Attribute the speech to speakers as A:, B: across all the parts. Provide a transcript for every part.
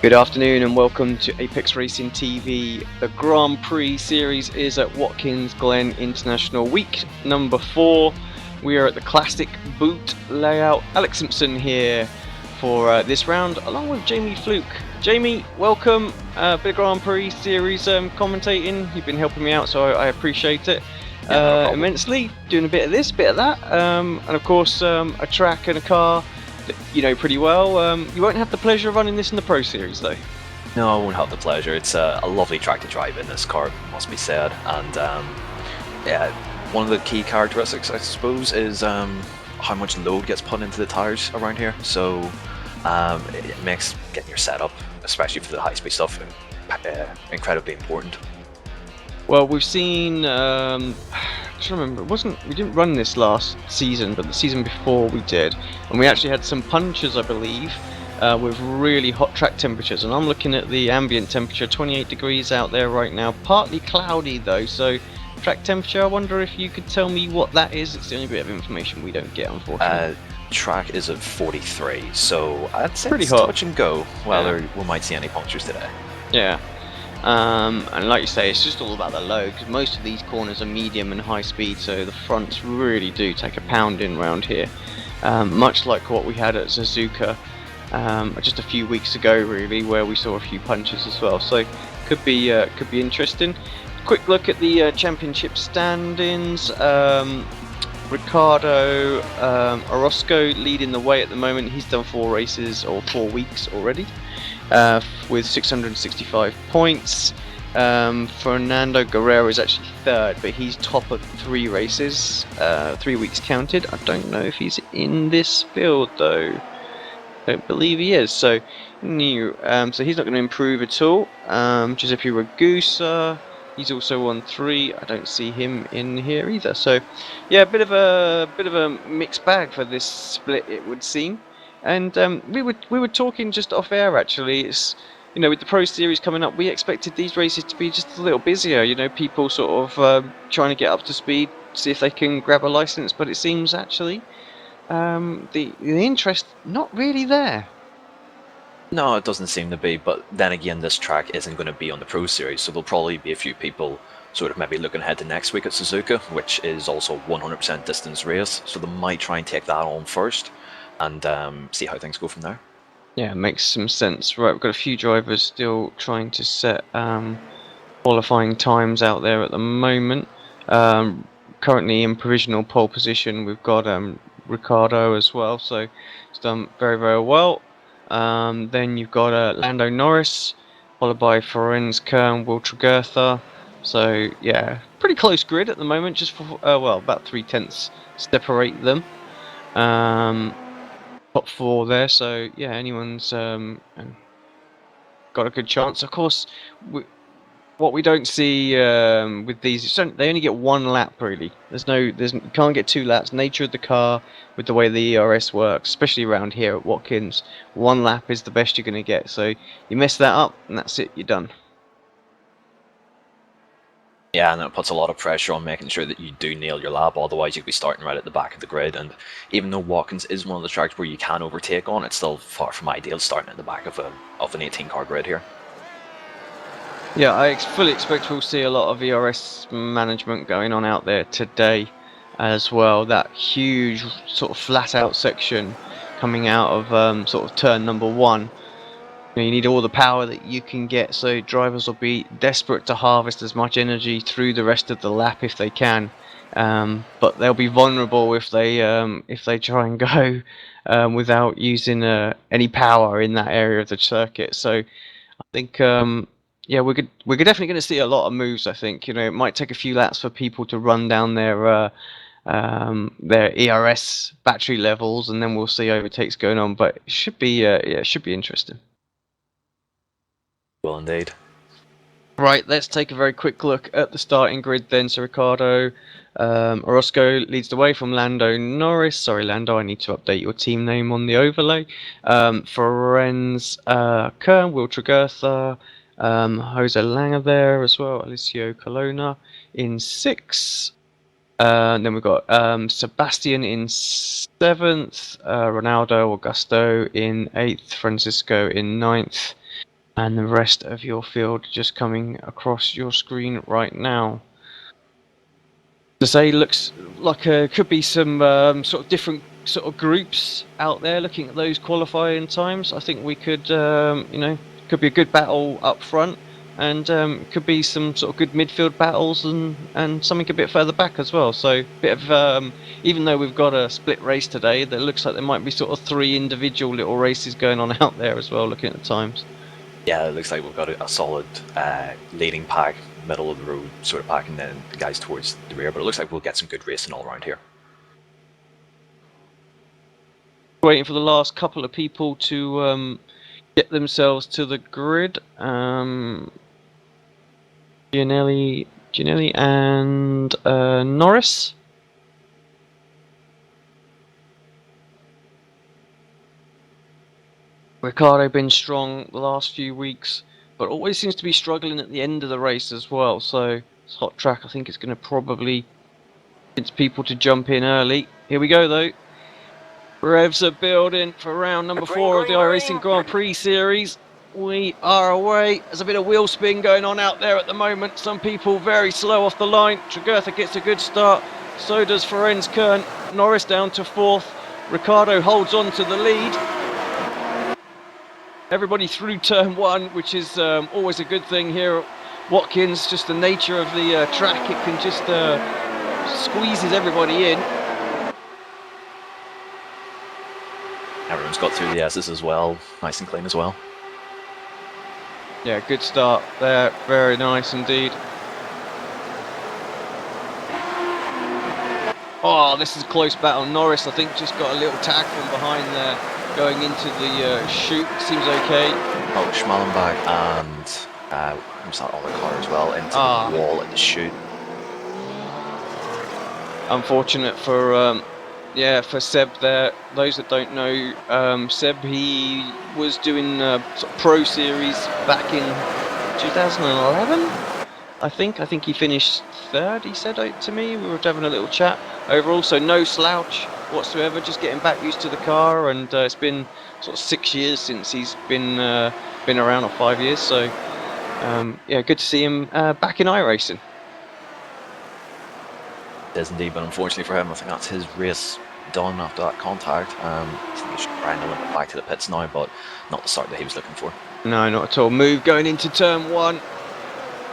A: Good afternoon and welcome to Apex Racing TV. The Grand Prix Series is at Watkins Glen International, week number 4. We are at the classic boot layout. Alex Simpson here for this round, along with Jamie Fluke. Jamie, welcome. Bit of Grand Prix Series commentating. You've been helping me out, so I appreciate it immensely. Doing a bit of this, bit of that, and of course a track and a car you know pretty well. You won't have the pleasure of running this in the Pro Series though.
B: No, I won't have the pleasure. It's a lovely track to drive in, this car, must be said. And yeah, one of the key characteristics, I suppose, is how much load gets put into the tyres around here. So it makes getting your setup, especially for the high-speed stuff, incredibly important.
A: Well, we've seen. I'm trying to remember. We didn't run this last season, but the season before we did, and we actually had some punches, I believe, with really hot track temperatures. And I'm looking at the ambient temperature, 28 degrees out there right now. Partly cloudy though, so track temperature. I wonder if you could tell me what that is. It's the only bit of information we don't get, unfortunately.
B: Track is at 43, so I'd say
A: pretty
B: it's
A: hot.
B: Touch and go. Well, we might see any punctures today.
A: Yeah. And like you say, it's just all about the load, because most of these corners are medium and high speed, so the fronts really do take a pounding round here, much like what we had at Suzuka just a few weeks ago, really, where we saw a few punches as well. So could be interesting. Quick look at the championship standings. Ricardo Orozco leading the way at the moment. He's done 4 races or 4 weeks already, with 665 points. Fernando Guerrero is actually 3rd, but he's top of 3 races, 3 weeks counted. I don't know if he's in this field though. I don't believe he is. So new. So he's not going to improve at all. Giuseppe Ragusa, he's also on 3. I don't see him in here either. So yeah, a bit of a mixed bag for this split, it would seem. And we were talking just off air actually. It's, you know, with the Pro Series coming up, we expected these races to be just a little busier. You know, people sort of trying to get up to speed, see if they can grab a license. But it seems actually the interest not really there.
B: No, it doesn't seem to be, but then again, this track isn't going to be on the Pro Series, so there'll probably be a few people sort of maybe looking ahead to next week at Suzuka, which is also 100% distance race, so they might try and take that on first and see how things go from there.
A: Yeah, makes some sense. Right, we've got a few drivers still trying to set qualifying times out there at the moment. Currently in provisional pole position, we've got Ricardo as well, so he's done very, very well. Then you've got Lando Norris, followed by Ferenc Kern, Will Tragertha. So yeah, pretty close grid at the moment, just for well, about 3/10 separate them. Top 4 there, so yeah, anyone's got a good chance. Of course, what we don't see with these, they only get 1 lap really. You can't get 2 laps. Nature of the car, with the way the ERS works, especially around here at Watkins, 1 lap is the best you're going to get. So you mess that up, and that's it. You're done.
B: Yeah, and it puts a lot of pressure on making sure that you do nail your lap, otherwise you'll be starting right at the back of the grid. And even though Watkins is one of the tracks where you can overtake on, it's still far from ideal starting at the back of an 18-car grid here.
A: Yeah, I fully expect we'll see a lot of ERS management going on out there today as well. That huge sort of flat out section coming out of sort of turn number 1. You need all the power that you can get, so drivers will be desperate to harvest as much energy through the rest of the lap if they can. But they'll be vulnerable if they try and go without using any power in that area of the circuit. So I think yeah, we're definitely going to see a lot of moves. I think, you know, it might take a few laps for people to run down their ERS battery levels, and then we'll see overtakes going on. But it should be it should be interesting.
B: Well, indeed.
A: Right, let's take a very quick look at the starting grid then. So Ricardo Orozco leads the way from Lando Norris. Sorry, Lando, I need to update your team name on the overlay. Ferenc Kern, Will Tragertha, Jose Langer there as well, Alicio Colonna in 6. Then we've got Sebastian in 7th, Ronaldo Augusto in 8th, Francisco in 9th. and the rest of your field just coming across your screen right now. To say, looks like could be some sort of different sort of groups out there looking at those qualifying times. I think we could, could be a good battle up front, and could be some sort of good midfield battles and something a bit further back as well. So, bit of even though we've got a split race today, there looks like there might be sort of 3 individual little races going on out there as well, looking at the times.
B: Yeah, it looks like we've got a solid leading pack, middle of the road sort of pack, and then the guys towards the rear. But it looks like we'll get some good racing all around here.
A: Waiting for the last couple of people to get themselves to the grid. Gianelli and Norris. Ricciardo been strong the last few weeks, but always seems to be struggling at the end of the race as well. So it's hot track. I think it's going to probably get people to jump in early. Here we go though. Revs are building for round number 4 of the iRacing Grand Prix Series. We are away. There's a bit of wheel spin going on out there at the moment. Some people very slow off the line. Tregurtha gets a good start. So does Ferenc Kern. Norris down to 4th. Ricciardo holds on to the lead. Everybody through turn 1, which is always a good thing here at Watkins. Just the nature of the track, it can just squeezes everybody in.
B: Everyone's got through the S's as well, nice and clean as well.
A: Yeah, good start there, very nice indeed. Oh, this is a close battle. Norris, I think, just got a little tag from behind there, going into the chute. Seems okay.
B: Oh, Schmallenbach and who's that other car as well, into the wall at the chute.
A: Unfortunate for for Seb there. Those that don't know, Seb, he was doing sort of Pro Series back in 2011. I think he finished 3rd. He said to me, we were having a little chat. Overall, so no slouch whatsoever. Just getting back used to the car, and it's been sort of 6 years since he's been around, or 5 years. So yeah, good to see him back in iRacing.
B: It is indeed, but unfortunately for him, I think that's his race done after that contact. He's trying a little bit back to the pits now, but not the start that he was looking for.
A: No, not at all. Move going into turn 1.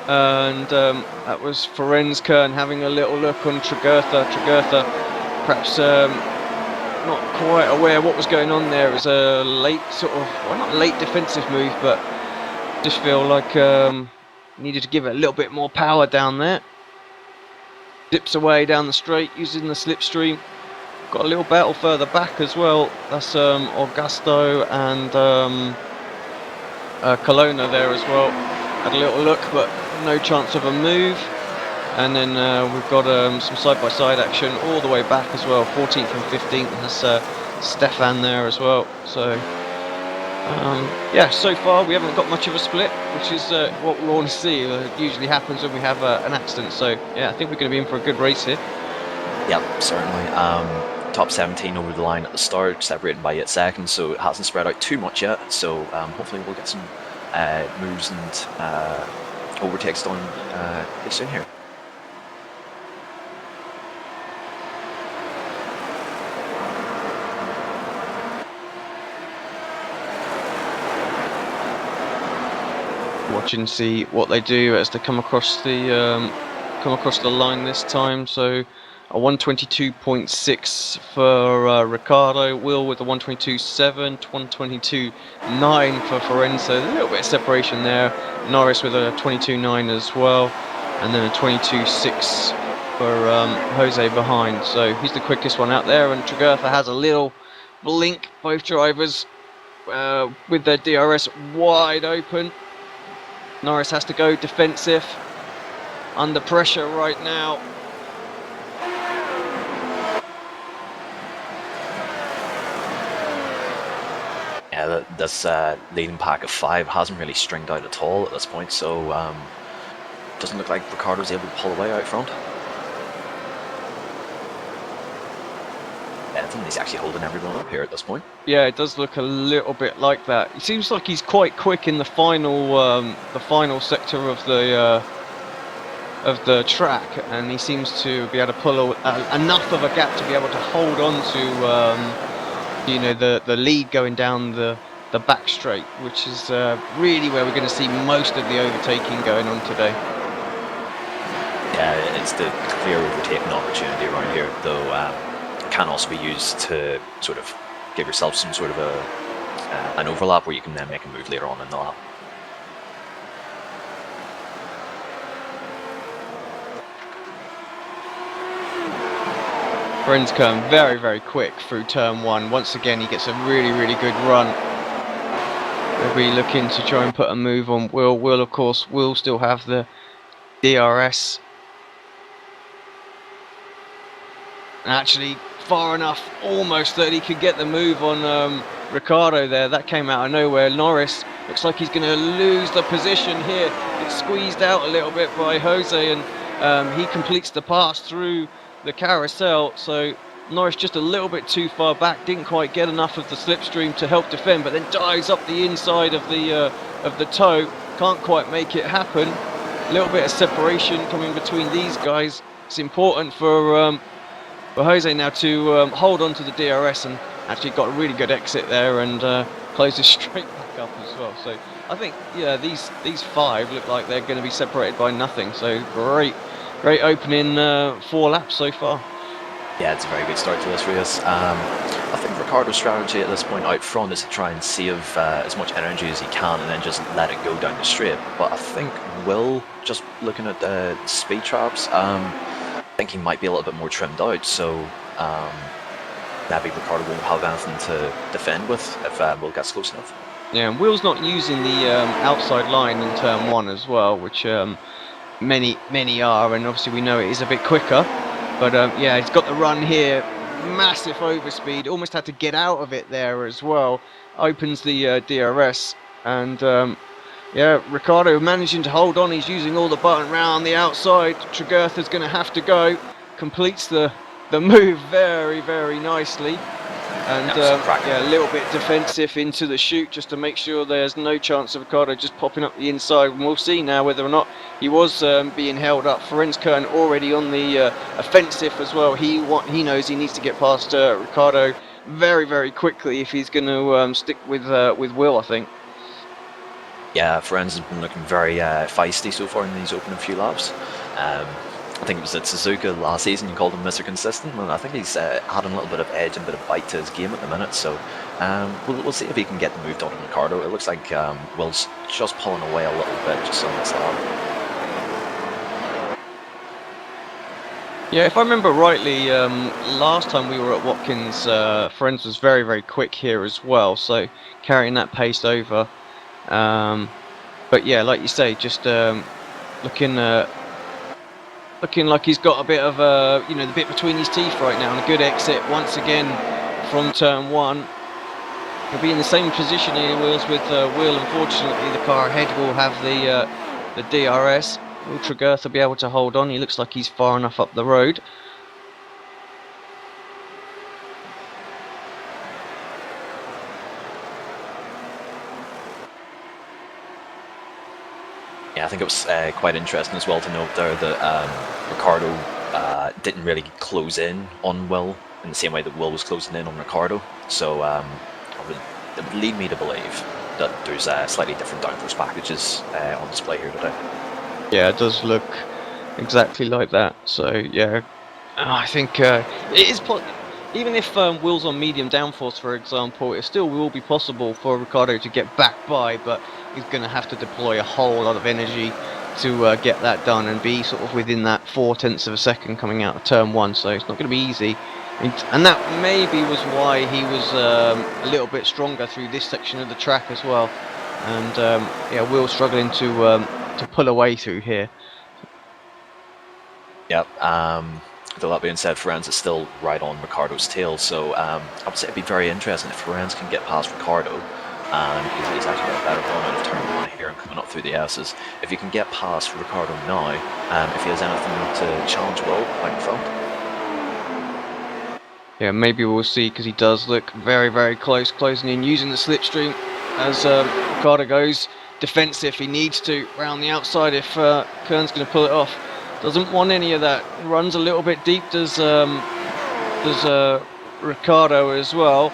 A: And that was Ferenc Kern having a little look on Tregurtha. Tregurtha perhaps not quite aware what was going on there. It was a late sort of, well, not late defensive move, but just feel like needed to give it a little bit more power down there. Dips away down the straight using the slipstream. Got a little battle further back as well. That's Augusto and Colonna there as well. Had a little look, but no chance of a move. And then we've got some side-by-side action all the way back as well. 14th and 15th. That's Stefan there as well. So yeah, so far we haven't got much of a split, which is what we want to see. It usually happens when we have an accident. So yeah, I think we're going to be in for a good race here.
B: Yep, certainly. Top 17 over the line at the start, separated by 8 seconds, so it hasn't spread out too much yet. So hopefully we'll get some moves and overtakes done pretty soon here.
A: Watch and see what they do as they come across the line this time. So a 122.6 for Ricciardo, Will with a 122.7, 122.9 for Ferenc. So a little bit of separation there. Norris with a 22.9 as well, and then a 22.6 for Jose behind. So he's the quickest one out there, and Tregurtha has a little blink. Both drivers with their DRS wide open. Norris has to go defensive, under pressure right now.
B: Yeah, this leading pack of 5 hasn't really stringed out at all at this point, so doesn't look like Ricciardo's able to pull away out front. Yeah, and he's actually holding everyone up here at this point.
A: Yeah, it does look a little bit like that. It seems like he's quite quick in the final sector of the track, and he seems to be able to pull enough of a gap to be able to hold on to you know, the lead going down the back straight, which is really where we're going to see most of the overtaking going on today.
B: Yeah, it's the clear overtaking opportunity around here, though can also be used to sort of give yourself some sort of an overlap where you can then make a move later on in the lap.
A: Renskern very, very quick through turn 1. Once again, he gets a really, really good run. We'll be looking to try and put a move on Will. Will, of course, will still have the DRS. Actually, far enough, almost, that he could get the move on Ricciardo there. That came out of nowhere. Norris looks like he's going to lose the position here. It's squeezed out a little bit by Jose, and he completes the pass through the carousel. So Norris just a little bit too far back, didn't quite get enough of the slipstream to help defend, but then dives up the inside of the toe. Can't quite make it happen. A little bit of separation coming between these guys. It's important for Jose now to hold on to the DRS, and actually got a really good exit there, and closes straight back up as well. So I think, yeah, these 5 look like they're going to be separated by nothing. So great opening 4 laps so far.
B: Yeah, it's a very good start to this race. I think Ricciardo's strategy at this point out front is to try and save as much energy as he can and then just let it go down the straight. But I think Will, just looking at the speed traps, I think he might be a little bit more trimmed out, so maybe Ricciardo won't have anything to defend with if Will gets close enough.
A: Yeah, and Will's not using the outside line in turn 1 as well, which many are, and obviously we know it is a bit quicker. But yeah, he's got the run here, massive overspeed, almost had to get out of it there as well. Opens the DRS, and yeah, Ricciardo managing to hold on. He's using all the button round the outside. Tregurtha's going to have to go. Completes the move very, very nicely. And yeah, a little bit defensive into the chute just to make sure there's no chance of Ricciardo just popping up the inside. And we'll see now whether or not he was being held up. Renskern already on the offensive as well. He knows he needs to get past Ricciardo very, very quickly if he's going to stick with Will, I think.
B: Yeah, Ferenz has been looking very feisty so far in these opening few laps. I think it was at Suzuka last season you called him Mr. Consistent, and I think he's adding a little bit of edge and a bit of bite to his game at the minute, so we'll see if he can get the move done on Ricciardo. It looks like Will's just pulling away a little bit just on this lap.
A: Yeah, if I remember rightly, last time we were at Watkins, Ferenz was very, very quick here as well, so carrying that pace over. But yeah, like you say, just looking like he's got a bit of the bit between his teeth right now, and a good exit once again from turn 1. He'll be in the same position he was with Will. Unfortunately, the car ahead will have the DRS. Will Tregurtha be able to hold on? He looks like he's far enough up the road.
B: Yeah, I think it was quite interesting as well to note there that Ricciardo didn't really close in on Will in the same way that Will was closing in on Ricciardo. So it would lead me to believe that there's slightly different downforce packages on display here today.
A: Yeah, it does look exactly like that. So yeah, I think it is even if Will's on medium downforce, for example, it still will be possible for Ricciardo to get back by, but he's going to have to deploy a whole lot of energy to get that done and be sort of within that 0.4 of a second coming out of turn 1. So it's not going to be easy, and that maybe was why he was a little bit stronger through this section of the track as well. And yeah, Will struggling to pull away through here.
B: Yep. Though that being said, Ferenz is still right on Ricciardo's tail, so I would say it'd be very interesting if Ferenz can get past Ricciardo, and he's actually got a better run out of turn 1 here and coming up through the S's. If he can get past Ricciardo now, if he has anything to challenge Will out in front.
A: Yeah, maybe we'll see, because he does look very, very close, closing in, using the slipstream as Ricardo goes defensive. He needs to round the outside if Kern's going to pull it off. Doesn't want any of that. Runs a little bit deep, does Ricardo as well.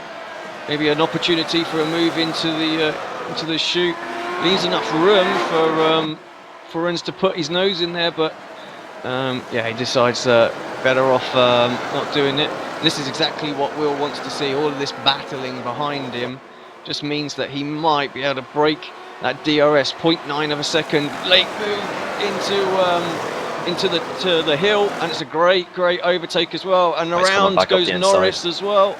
A: Maybe an opportunity for a move into the chute. Leaves enough room for Renz to put his nose in there, but yeah, he decides better off not doing it. This is exactly what Will wants to see. All of this battling behind him just means that he might be able to break that DRS. 0.9 of a second late move into the hill, and it's a great overtake as well. And around goes Norris as well.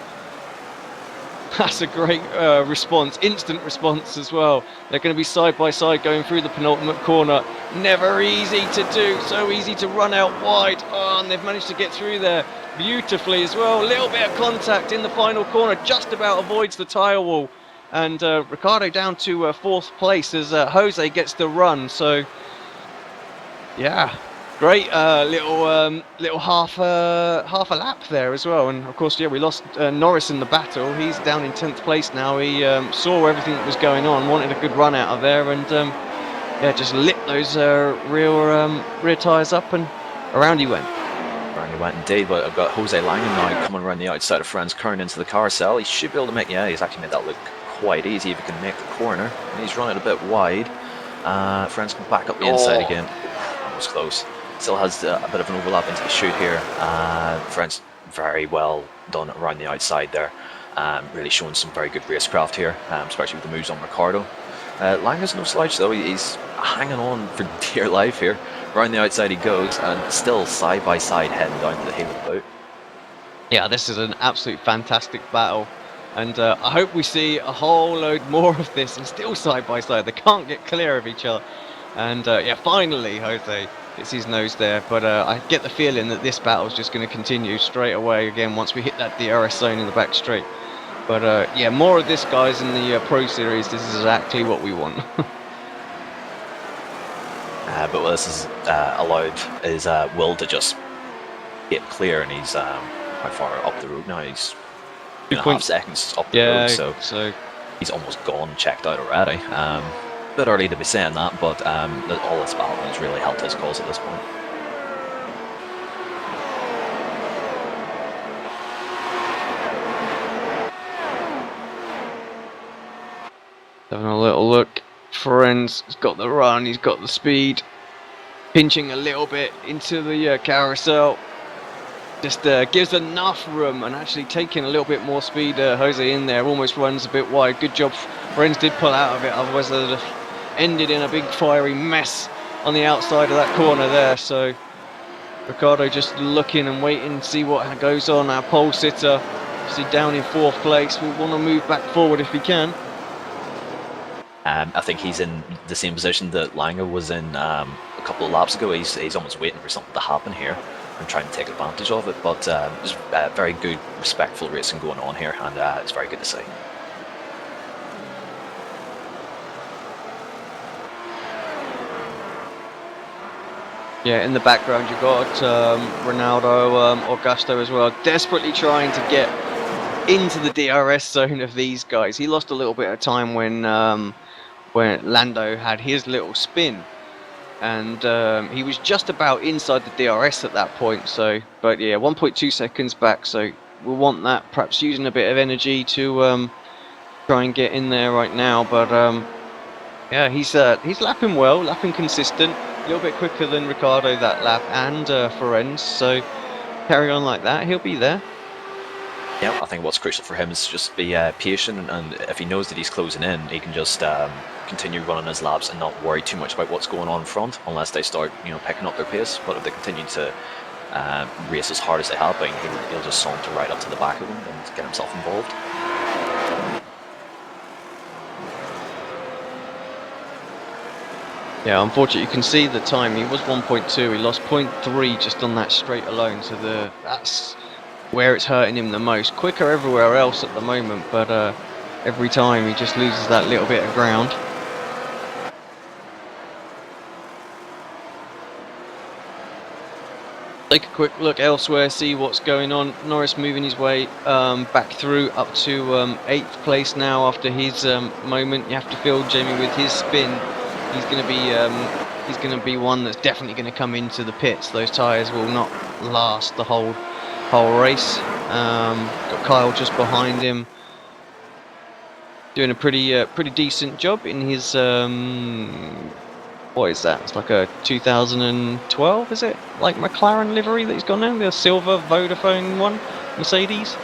A: That's a great response, instant response as well. They're going to be side by side going through the penultimate corner. Never easy to do, so easy to run out wide. Oh, and they've managed to get through there beautifully as well. A little bit of contact in the final corner, just about avoids the tyre wall. And Ricardo down to 4th place as Jose gets the run. So, yeah. Great little half a lap there as well, and of course, yeah, we lost Norris in the battle. He's down in 10th place now. He saw everything that was going on, wanted a good run out of there, and yeah, just lit those rear tyres up, and around he went.
B: Around he went indeed. But I've got Jose Langen now coming around the outside of Franz Kern into the carousel. He should be able to make. Yeah, he's actually made that look quite easy if he can make the corner. And he's running a bit wide. Franz can back up the inside again. That was close. Still has a bit of an overlap into the chute here. Franz very well done around the outside there. Really showing some very good racecraft here, especially with the moves on Ricardo. Langen's no slouch though. He's hanging on for dear life here. Around the outside he goes, and still side by side heading down to the heel of the boat.
A: Yeah, this is an absolute fantastic battle, and I hope we see a whole load more of this, and still side by side. They can't get clear of each other, and yeah, finally Jose gets his nose there, but I get the feeling that this battle is just going to continue straight away again once we hit that DRS zone in the back straight. But yeah, more of this, guys, in the Pro Series. This is exactly what we want.
B: But what this has allowed is Will to just get clear, and he's how far up the road now? He's 2.5 seconds up the road, so he's almost gone, checked out already. Bit early to be saying that, but all this battle has really helped his cause at this point.
A: Having a little look. Ferenz has got the run, he's got the speed. Pinching a little bit into the carousel. Just gives enough room, and actually taking a little bit more speed. Jose in there, almost runs a bit wide. Good job. Ferenz did pull out of it, otherwise they'd have ended in a big fiery mess on the outside of that corner there. So Ricardo just looking and waiting to see what goes on. Our pole sitter, obviously down in 4th place, we want to move back forward if we can.
B: I think he's in the same position that Lange was in a couple of laps ago. He's almost waiting for something to happen here and trying to take advantage of it. But there's very good, respectful racing going on here, and it's very good to see.
A: Yeah, in the background you've got Ronaldo, Augusto as well, desperately trying to get into the DRS zone of these guys. He lost a little bit of time when Lando had his little spin, and he was just about inside the DRS at that point. So, but yeah, 1.2 seconds back. So we want that. Perhaps using a bit of energy to try and get in there right now. But yeah, he's lapping well, lapping consistent. A little bit quicker than Ricardo that lap, and Ferenz. So carry on like that, he'll be there.
B: Yeah, I think what's crucial for him is just be patient, and if he knows that he's closing in, he can just continue running his laps and not worry too much about what's going on in front, unless they start, picking up their pace. But if they continue to race as hard as they have been, he'll just saunter right up to the back of them and get himself involved.
A: Yeah, unfortunately, you can see the time. He was 1.2. He lost 0.3 just on that straight alone. So that's where it's hurting him the most. Quicker everywhere else at the moment, but every time he just loses that little bit of ground. Take a quick look elsewhere, see what's going on. Norris moving his way back through up to 8th place now after his moment. You have to feel Jamie with his spin. He's going to be one that's definitely going to come into the pits. Those tyres will not last the whole race. Got Kyle just behind him, doing a pretty decent job in his what is that? It's like a 2012, is it? Like McLaren livery that he's got now, the silver Vodafone one, Mercedes.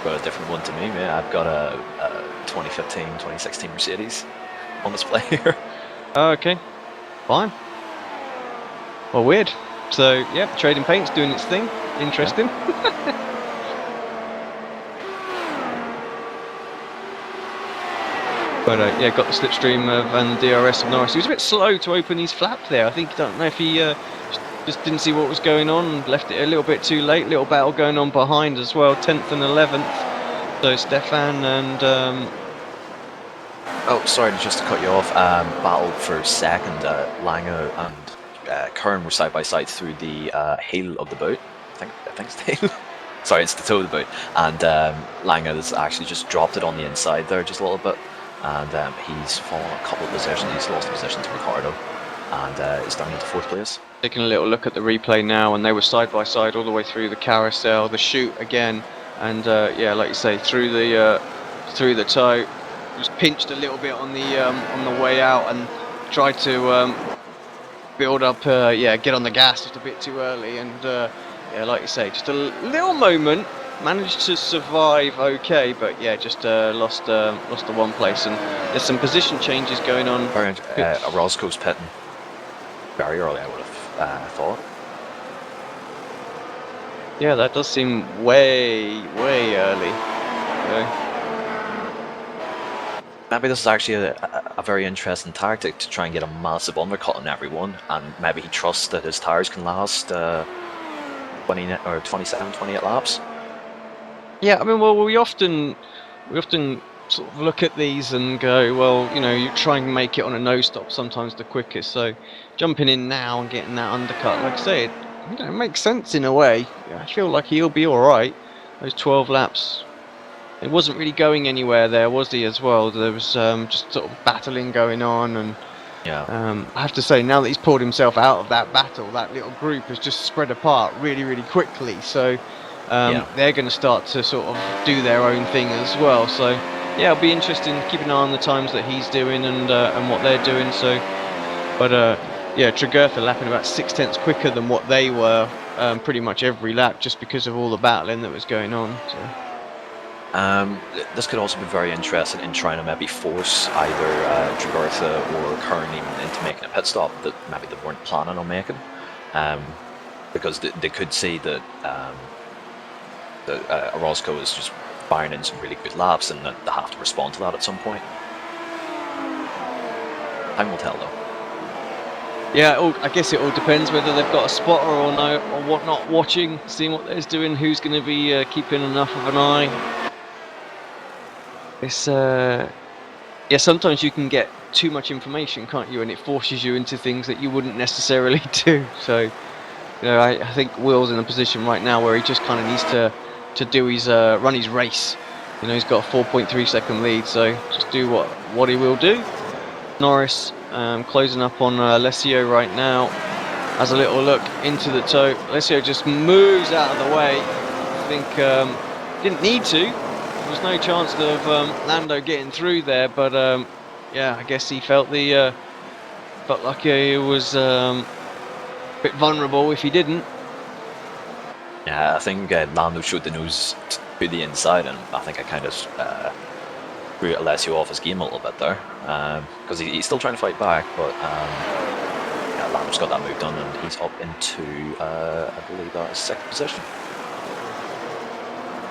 B: Got a different one to me, mate. I've got a 2015, 2016 Mercedes on display here.
A: Oh, okay, fine. Well, weird. So yeah, trading paint's doing its thing. Interesting. Yeah. But yeah, got the slipstream and the DRS of Norris. He was a bit slow to open his flap there. I think, don't know if he just didn't see what was going on and left it a little bit too late. Little battle going on behind as well, 10th and 11th. So Stefan and
B: oh, sorry, just to cut you off. Battle for second. Lange and Kern were side by side through the heel of the boat. I think it's the heel. Sorry, it's the toe of the boat. And Lange has actually just dropped it on the inside there just a little bit. And he's fallen a couple of positions. He's lost a position to Ricardo, and is down into 4th place.
A: Taking a little look at the replay now, and they were side by side all the way through the carousel, the chute again, and yeah, like you say, through the toe. Just pinched a little bit on the way out, and tried to build up, yeah, get on the gas just a bit too early, and yeah, like you say, just a little moment. Managed to survive okay, but yeah, just lost the 1 place, and there's some position changes going on.
B: Roscoe's pitting very early, I would have thought.
A: Yeah, that does seem way early.
B: Maybe this is actually a very interesting tactic to try and get a massive undercut on everyone, and maybe he trusts that his tyres can last 20 or 27, 28 laps.
A: Yeah, I mean, well, we often sort of look at these and go, well, you know, you try and make it on a nose stop, sometimes the quickest. So jumping in now and getting that undercut, like I say, it makes sense in a way. I feel like he'll be all right. Those 12 laps, it wasn't really going anywhere there, was he? As well, there was just sort of battling going on, and yeah, I have to say, now that he's pulled himself out of that battle, that little group has just spread apart really quickly. So. They're going to start to sort of do their own thing as well. So yeah, it'll be interesting. Keep an eye on the times that he's doing and what they're doing. So, but yeah, Tregurtha lapping about 6/10 quicker than what they were pretty much every lap, just because of all the battling that was going on. So.
B: This could also be very interesting in trying to maybe force either Tregurtha or Kern into making a pit stop that maybe they weren't planning on making, because they could see that. Orozco is just firing in some really good laps, and that they have to respond to that at some point. Time will tell, though.
A: Yeah, I guess it all depends whether they've got a spotter or no, or whatnot watching, seeing what they're doing, who's going to be keeping enough of an eye. It's yeah, sometimes you can get too much information, can't you? And it forces you into things that you wouldn't necessarily do. So, you know, I think Will's in a position right now where he just kind of needs to do his run his race. You know, he's got a 4.3 second lead, so just do what he will do. Norris closing up on Alessio right now. Has a little look into the toe. Alessio just moves out of the way. I think didn't need to. There was no chance of Lando getting through there, but yeah, I guess he felt like he was a bit vulnerable if he didn't.
B: Yeah, I think Lando showed the nose to the inside, and I think I kind of threw Alessio off his game a little bit there, because he's still trying to fight back, but yeah, Lando's got that move done, and he's up into, I believe that is 2nd position.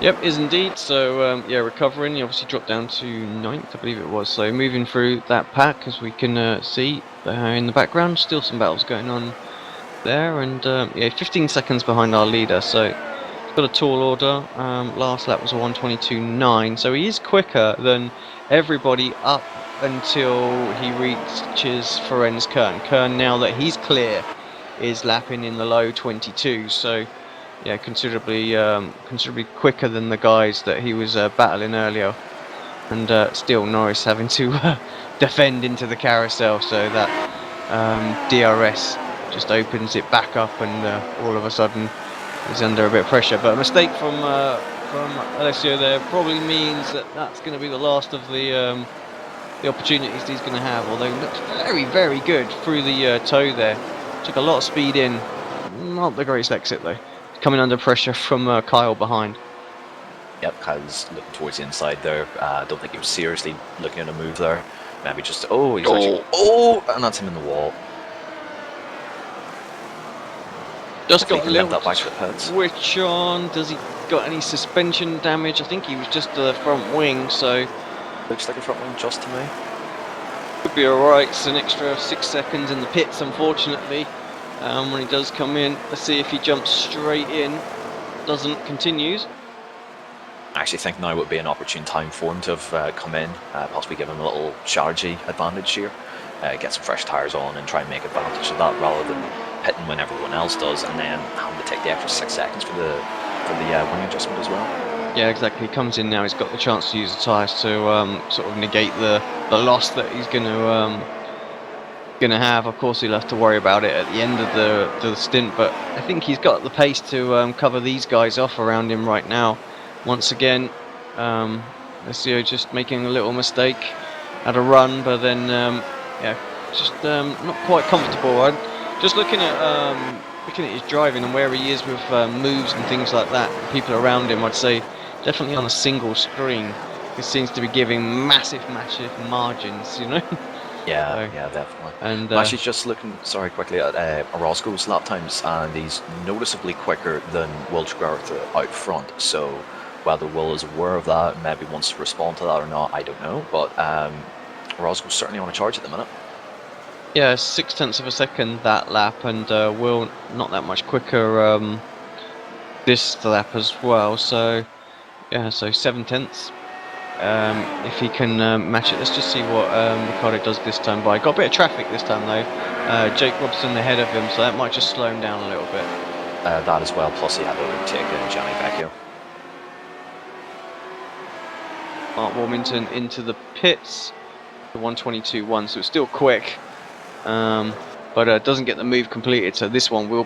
A: Yep, is indeed. So yeah, recovering. He obviously dropped down to 9th, I believe it was. So moving through that pack, as we can see in the background, still some battles going on there, and yeah, 15 seconds behind our leader, so he's got a tall order. Last lap was a 1:22.9, so he is quicker than everybody up until he reaches Ferenc Kern. Kern, now that he's clear, is lapping in the low 22s, so yeah, considerably quicker than the guys that he was battling earlier. And still Norris having to defend into the carousel, so that DRS just opens it back up, and all of a sudden he's under a bit of pressure. But a mistake from Alessio there probably means that that's going to be the last of the opportunities he's going to have. Although he looks very, very good through the toe there. Took a lot of speed in. Not the greatest exit though. Coming under pressure from Kyle behind.
B: Yep, Kyle's looking towards the inside there. I don't think he was seriously looking at a move there. Maybe just, actually, and that's him in the wall.
A: Just got a little
B: that back to the pits.
A: Switch on. Does he got any suspension damage? I think he was just the front wing, so
B: looks like a front wing just to me.
A: Could be alright. It's an extra 6 seconds in the pits, unfortunately. When he does come in, let's see if he jumps straight in. Doesn't, continues.
B: I actually think now would be an opportune time for him to have come in, possibly give him a little strategy advantage here, get some fresh tyres on and try and make advantage of that rather than hitting when everyone else does, and then having to take the extra 6 seconds for the wing adjustment as well.
A: Yeah, exactly. He comes in now. He's got the chance to use the tyres to sort of negate the loss that he's going to have. Of course, he'll have to worry about it at the end of the stint, but I think he's got the pace to cover these guys off around him right now. Once again, Alessio just making a little mistake at a run, but then yeah, just not quite comfortable. Just looking at his driving and where he is with moves and things like that, and people around him, I'd say definitely on a single screen. He seems to be giving massive margins, you know.
B: Yeah,
A: so,
B: yeah, definitely.
A: And
B: I'm actually just looking, quickly at Orozco's lap times, and he's noticeably quicker than Will Tregartha out front. So whether Will is aware of that, maybe wants to respond to that or not, I don't know. But Orozco's certainly on a charge at the minute.
A: Yeah, 0.6 of a second that lap, and Will not that much quicker this lap as well. So yeah, so 0.7. If he can match it, let's just see what Ricciardo does this time. By got a bit of traffic this time though. Jake Robson ahead of him, so that might just slow him down a little bit.
B: That as well. Plus he had to overtake Gianni Vecchio.
A: Mark Warmington into the pits, the 122.1, so it's still quick, but doesn't get the move completed. So this one will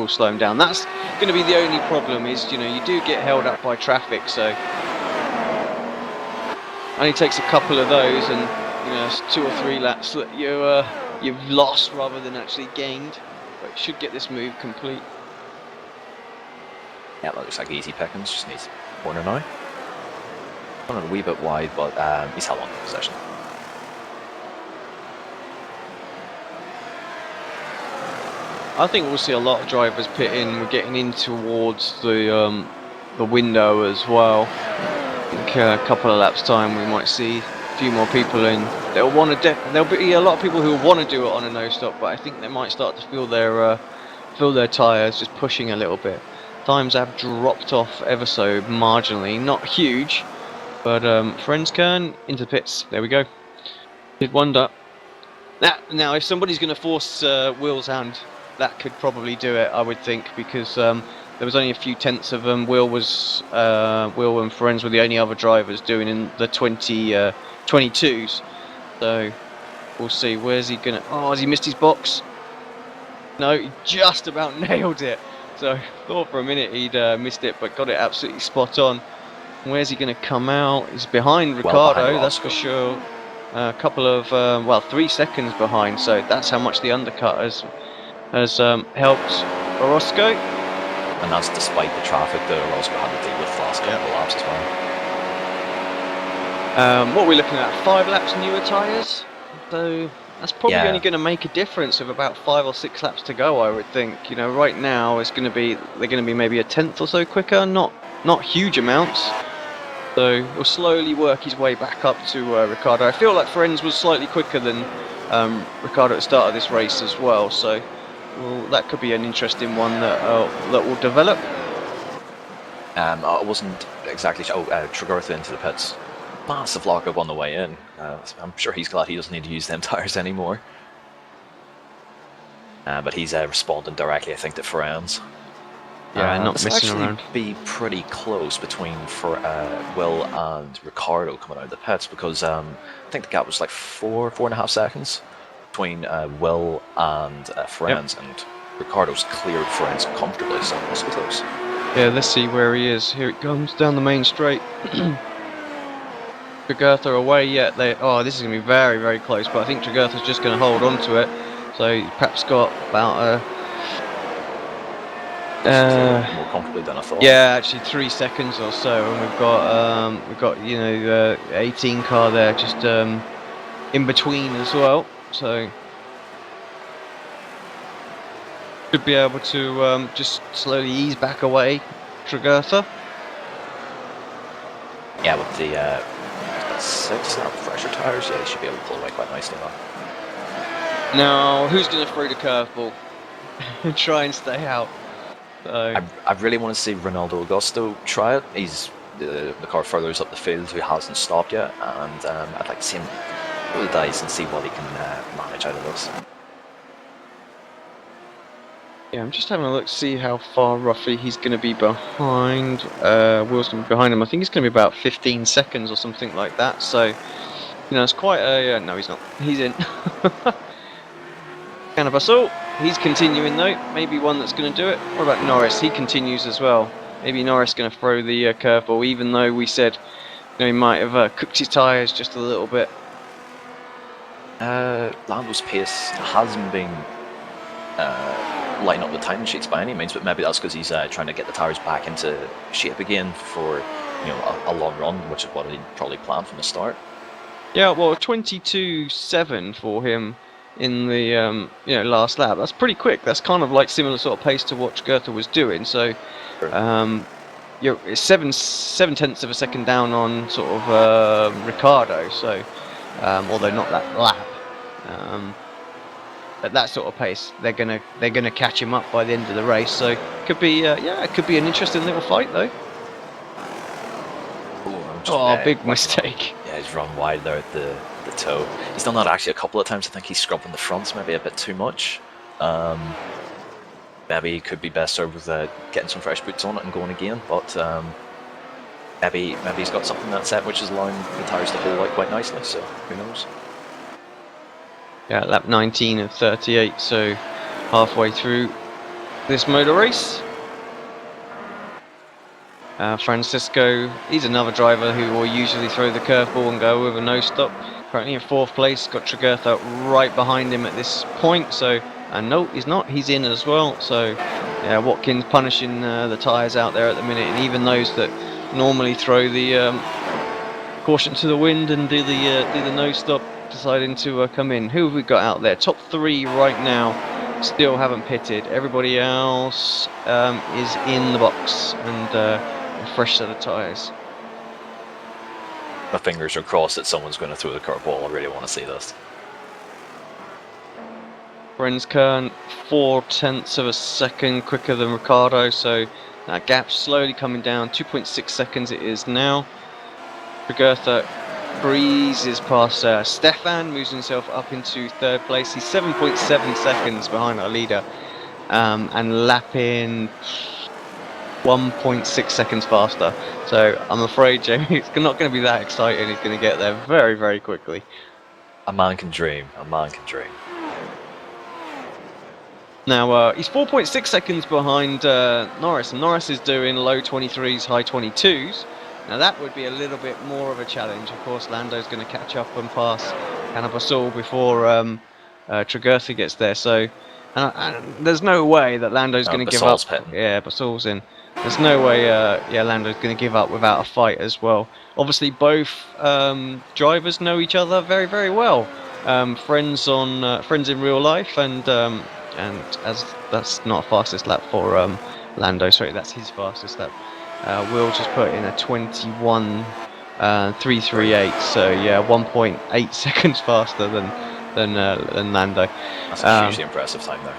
A: slow him down. That's going to be the only problem. Is, you know, you do get held up by traffic, so only takes a couple of those, and you know, it's 2 or 3 laps that you've lost rather than actually gained. But should get this move complete.
B: Yeah, that looks like easy pickings. Just needs corner now. A wee bit wide, but he's held on to possession.
A: I think we'll see a lot of drivers pit in. We're getting in towards the window as well. I think a couple of laps time we might see a few more people in. There'll be a lot of people who will want to do it on a no stop, but I think they might start to feel their tyres just pushing a little bit. Times have dropped off ever so marginally, not huge. But Frenskern into the pits. There we go. Did wonder. Now, if somebody's going to force Will's hand, that could probably do it, I would think, because there was only a few tenths of them. Will and Friends were the only other drivers doing in the 22s. So we'll see. Where's he going to... Oh, has he missed his box? No, he just about nailed it. So I thought for a minute he'd missed it, but got it absolutely spot on. Where's he going to come out? He's behind Ricciardo, that's for sure. A couple of, 3 seconds behind, so that's how much the undercut has helped Orozco.
B: And that's despite the traffic that Orozco had to deal with the last couple of laps as well.
A: What are we looking at? 5 laps newer tyres? So that's probably only going to make a difference with about 5 or 6 laps to go, I would think. You know, right now they're going to be maybe a tenth or so quicker, not huge amounts. So he'll slowly work his way back up to Ricciardo. I feel like Friends was slightly quicker than Ricciardo at the start of this race as well. So that could be an interesting one that will develop.
B: I wasn't exactly sure. Tregartha into the pits. Massive lockup on the way in. I'm sure he's glad he doesn't need to use them tyres anymore. but he's responding directly, I think, to friends.
A: Yeah, not
B: this will
A: messing
B: actually
A: around.
B: be pretty close between Will and Ricardo coming out of the pits, because I think the gap was like 4.5 seconds between Will and Friends, and Ricardo's cleared Friends comfortably, so this will be close.
A: Yeah, let's see where he is. Here it comes down the main straight. Tregurtha away yet. Oh, this is going to be very, very close, but I think Tregurtha's just going to hold on to it. So perhaps got about
B: more comfortably than I thought.
A: Yeah, actually 3 seconds or so, and we've got 18 car there just in between as well. So should be able to just slowly ease back away, Tregurtha.
B: Yeah, with the 6 now fresher tires, yeah, they should be able to pull away quite nicely now.
A: Now, who's going to throw the curveball and try and stay out? So.
B: I really want to see Ronaldo Augusto try it. He's the car furthest up the field who hasn't stopped yet, and I'd like to see him roll the dice and see what he can manage out of this.
A: Yeah, I'm just having a look to see how far roughly he's going to be behind. Will's going to be behind him. I think he's going to be about 15 seconds or something like that. So, it's quite a... no, he's not. He's in. Cannabasol, he's continuing though. Maybe one that's going to do it. What about Norris? He continues as well. Maybe Norris going to throw the curveball, even though we said he might have cooked his tyres just a little bit.
B: Lando's pace hasn't been lighting up the time sheets by any means, but maybe that's because he's trying to get the tyres back into shape again for a long run, which is what he probably planned from the start.
A: Yeah, well, 22.7 for him in the last lap. That's pretty quick. That's kind of like similar sort of pace to what Tregurtha was doing. So, it's 7/10 of a second down on sort of Ricardo. So, although not that lap, at that sort of pace, they're gonna catch him up by the end of the race. So, could be it could be an interesting little fight though. Big mistake.
B: Yeah, he's run wide there at the toe. He's done that actually a couple of times. I think he's scrubbing the fronts maybe a bit too much. Maybe he could be best served with getting some fresh boots on it and going again, but maybe he's got something that's set which is allowing the tyres to hold out quite nicely, so who knows.
A: Yeah, lap 19 of 38, so halfway through this motor race. Francisco, he's another driver who will usually throw the curveball and go with a no-stop. Currently in 4th place, got Tregurtha right behind him at this point, so, and no, he's not, he's in as well, so, yeah, Watkins punishing the tyres out there at the minute, and even those that normally throw the caution to the wind and do the no-stop, deciding to come in. Who have we got out there? Top 3 right now, still haven't pitted. Everybody else is in the box, and a fresh set of tyres.
B: My fingers are crossed that someone's going to throw the curveball. I really want to see this.
A: Friends Kern 4/10 of a second quicker than Ricardo, so that gap's slowly coming down. 2.6 seconds it is now. Tregurtha breezes past Stefan, moves himself up into 3rd place. He's 7.7 seconds behind our leader, and lapping 1.6 seconds faster. So I'm afraid, Jamie, it's not going to be that exciting. He's going to get there very, very quickly.
B: A man can dream. A man can dream.
A: Now, he's 4.6 seconds behind Norris, and Norris is doing low 23s, high 22s. Now that would be a little bit more of a challenge. Of course, Lando's going to catch up and pass Cannabasol before Tregurtha gets there. So, and there's no way that Lando's going to give up.
B: Pitting.
A: Yeah, Basol's in. There's no way, Lando's going to give up without a fight as well. Obviously, both drivers know each other very, very well. Friends in real life, and as that's not a fastest lap for Lando. Sorry, that's his fastest lap. Will just put in a 21.338. So yeah, 1.8 seconds faster than Lando.
B: That's a hugely impressive time there.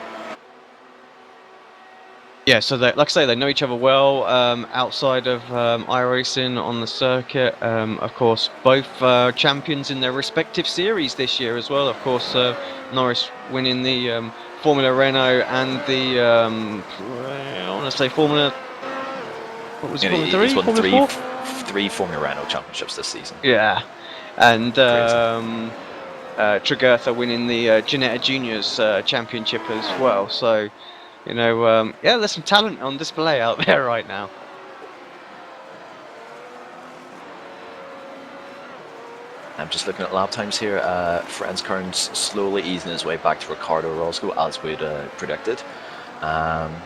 A: Yeah, so like I say, they know each other well. Outside of iRacing on the circuit, of course, both champions in their respective series this year as well. Of course, Norris winning the Formula Renault and the I want to say Formula. What was it? Formula 3?
B: He's won
A: Formula 4?
B: three Formula Renault championships this season.
A: Yeah, and Tregurtha winning the Ginetta Juniors Championship as well. So, you know, yeah, there's some talent on display out there right now.
B: I'm just looking at lap times here. Franz Kern's slowly easing his way back to Ricardo Roscoe, as we'd predicted. Doesn't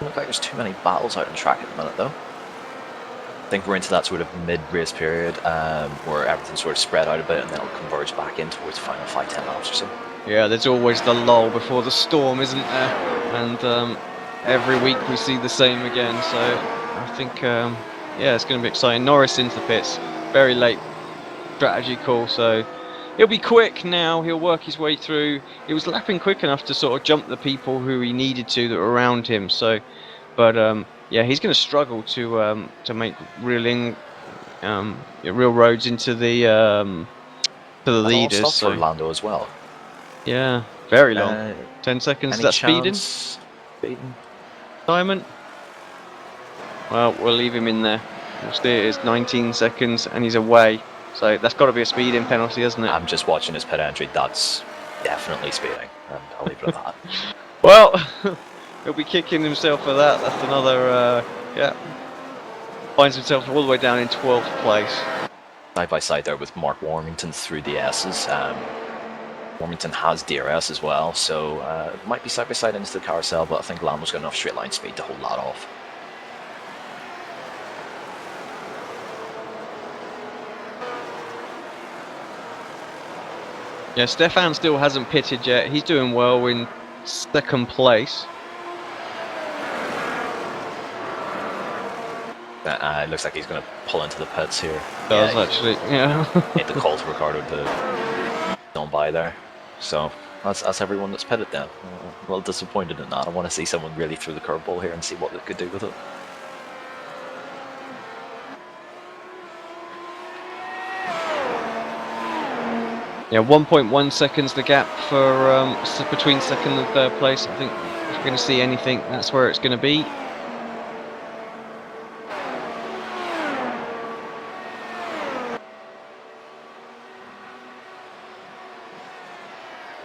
B: look like there's too many battles out on track at the minute, though. I think we're into that sort of mid-race period where everything's sort of spread out a bit, and then it'll converge back in towards the final 5-10 laps or so. Yeah,
A: there's always the lull before the storm, isn't there? And every week we see the same again. So I think, yeah, it's going to be exciting. Norris into the pits. Very late strategy call, so he'll be quick now. He'll work his way through. He was lapping quick enough to sort of jump the people who he needed to that were around him. So, but yeah, he's going to struggle to make real roads into the leaders.
B: Stop for Lando as well.
A: Yeah, very long. 10 seconds. That's speeding. Simon. Well, we'll leave him in there. It is 19 seconds and he's away, so that's got to be a speeding penalty, isn't it?
B: I'm just watching his pit entry. That's definitely speeding, and I'll leave it at that.
A: Well, he'll be kicking himself for that. That's another, yeah. Finds himself all the way down in 12th place.
B: Side by side there with Mark Warmington through the S's. Warmington has DRS as well, so it might be side by side into the carousel, but I think Lando's got enough straight line speed to hold that off.
A: Yeah, Stefan still hasn't pitted yet. He's doing well in 2nd place.
B: It looks like he's going to pull into the pits here.
A: Does actually, yeah.
B: Made the call to Ricardo to don't by there. So that's everyone that's pitted then. I'm a little disappointed in that. I want to see someone really throw the curveball here and see what they could do with it.
A: Yeah, 1.1 seconds the gap for between 2nd and 3rd place. I think if we're going to see anything, that's where it's going to be.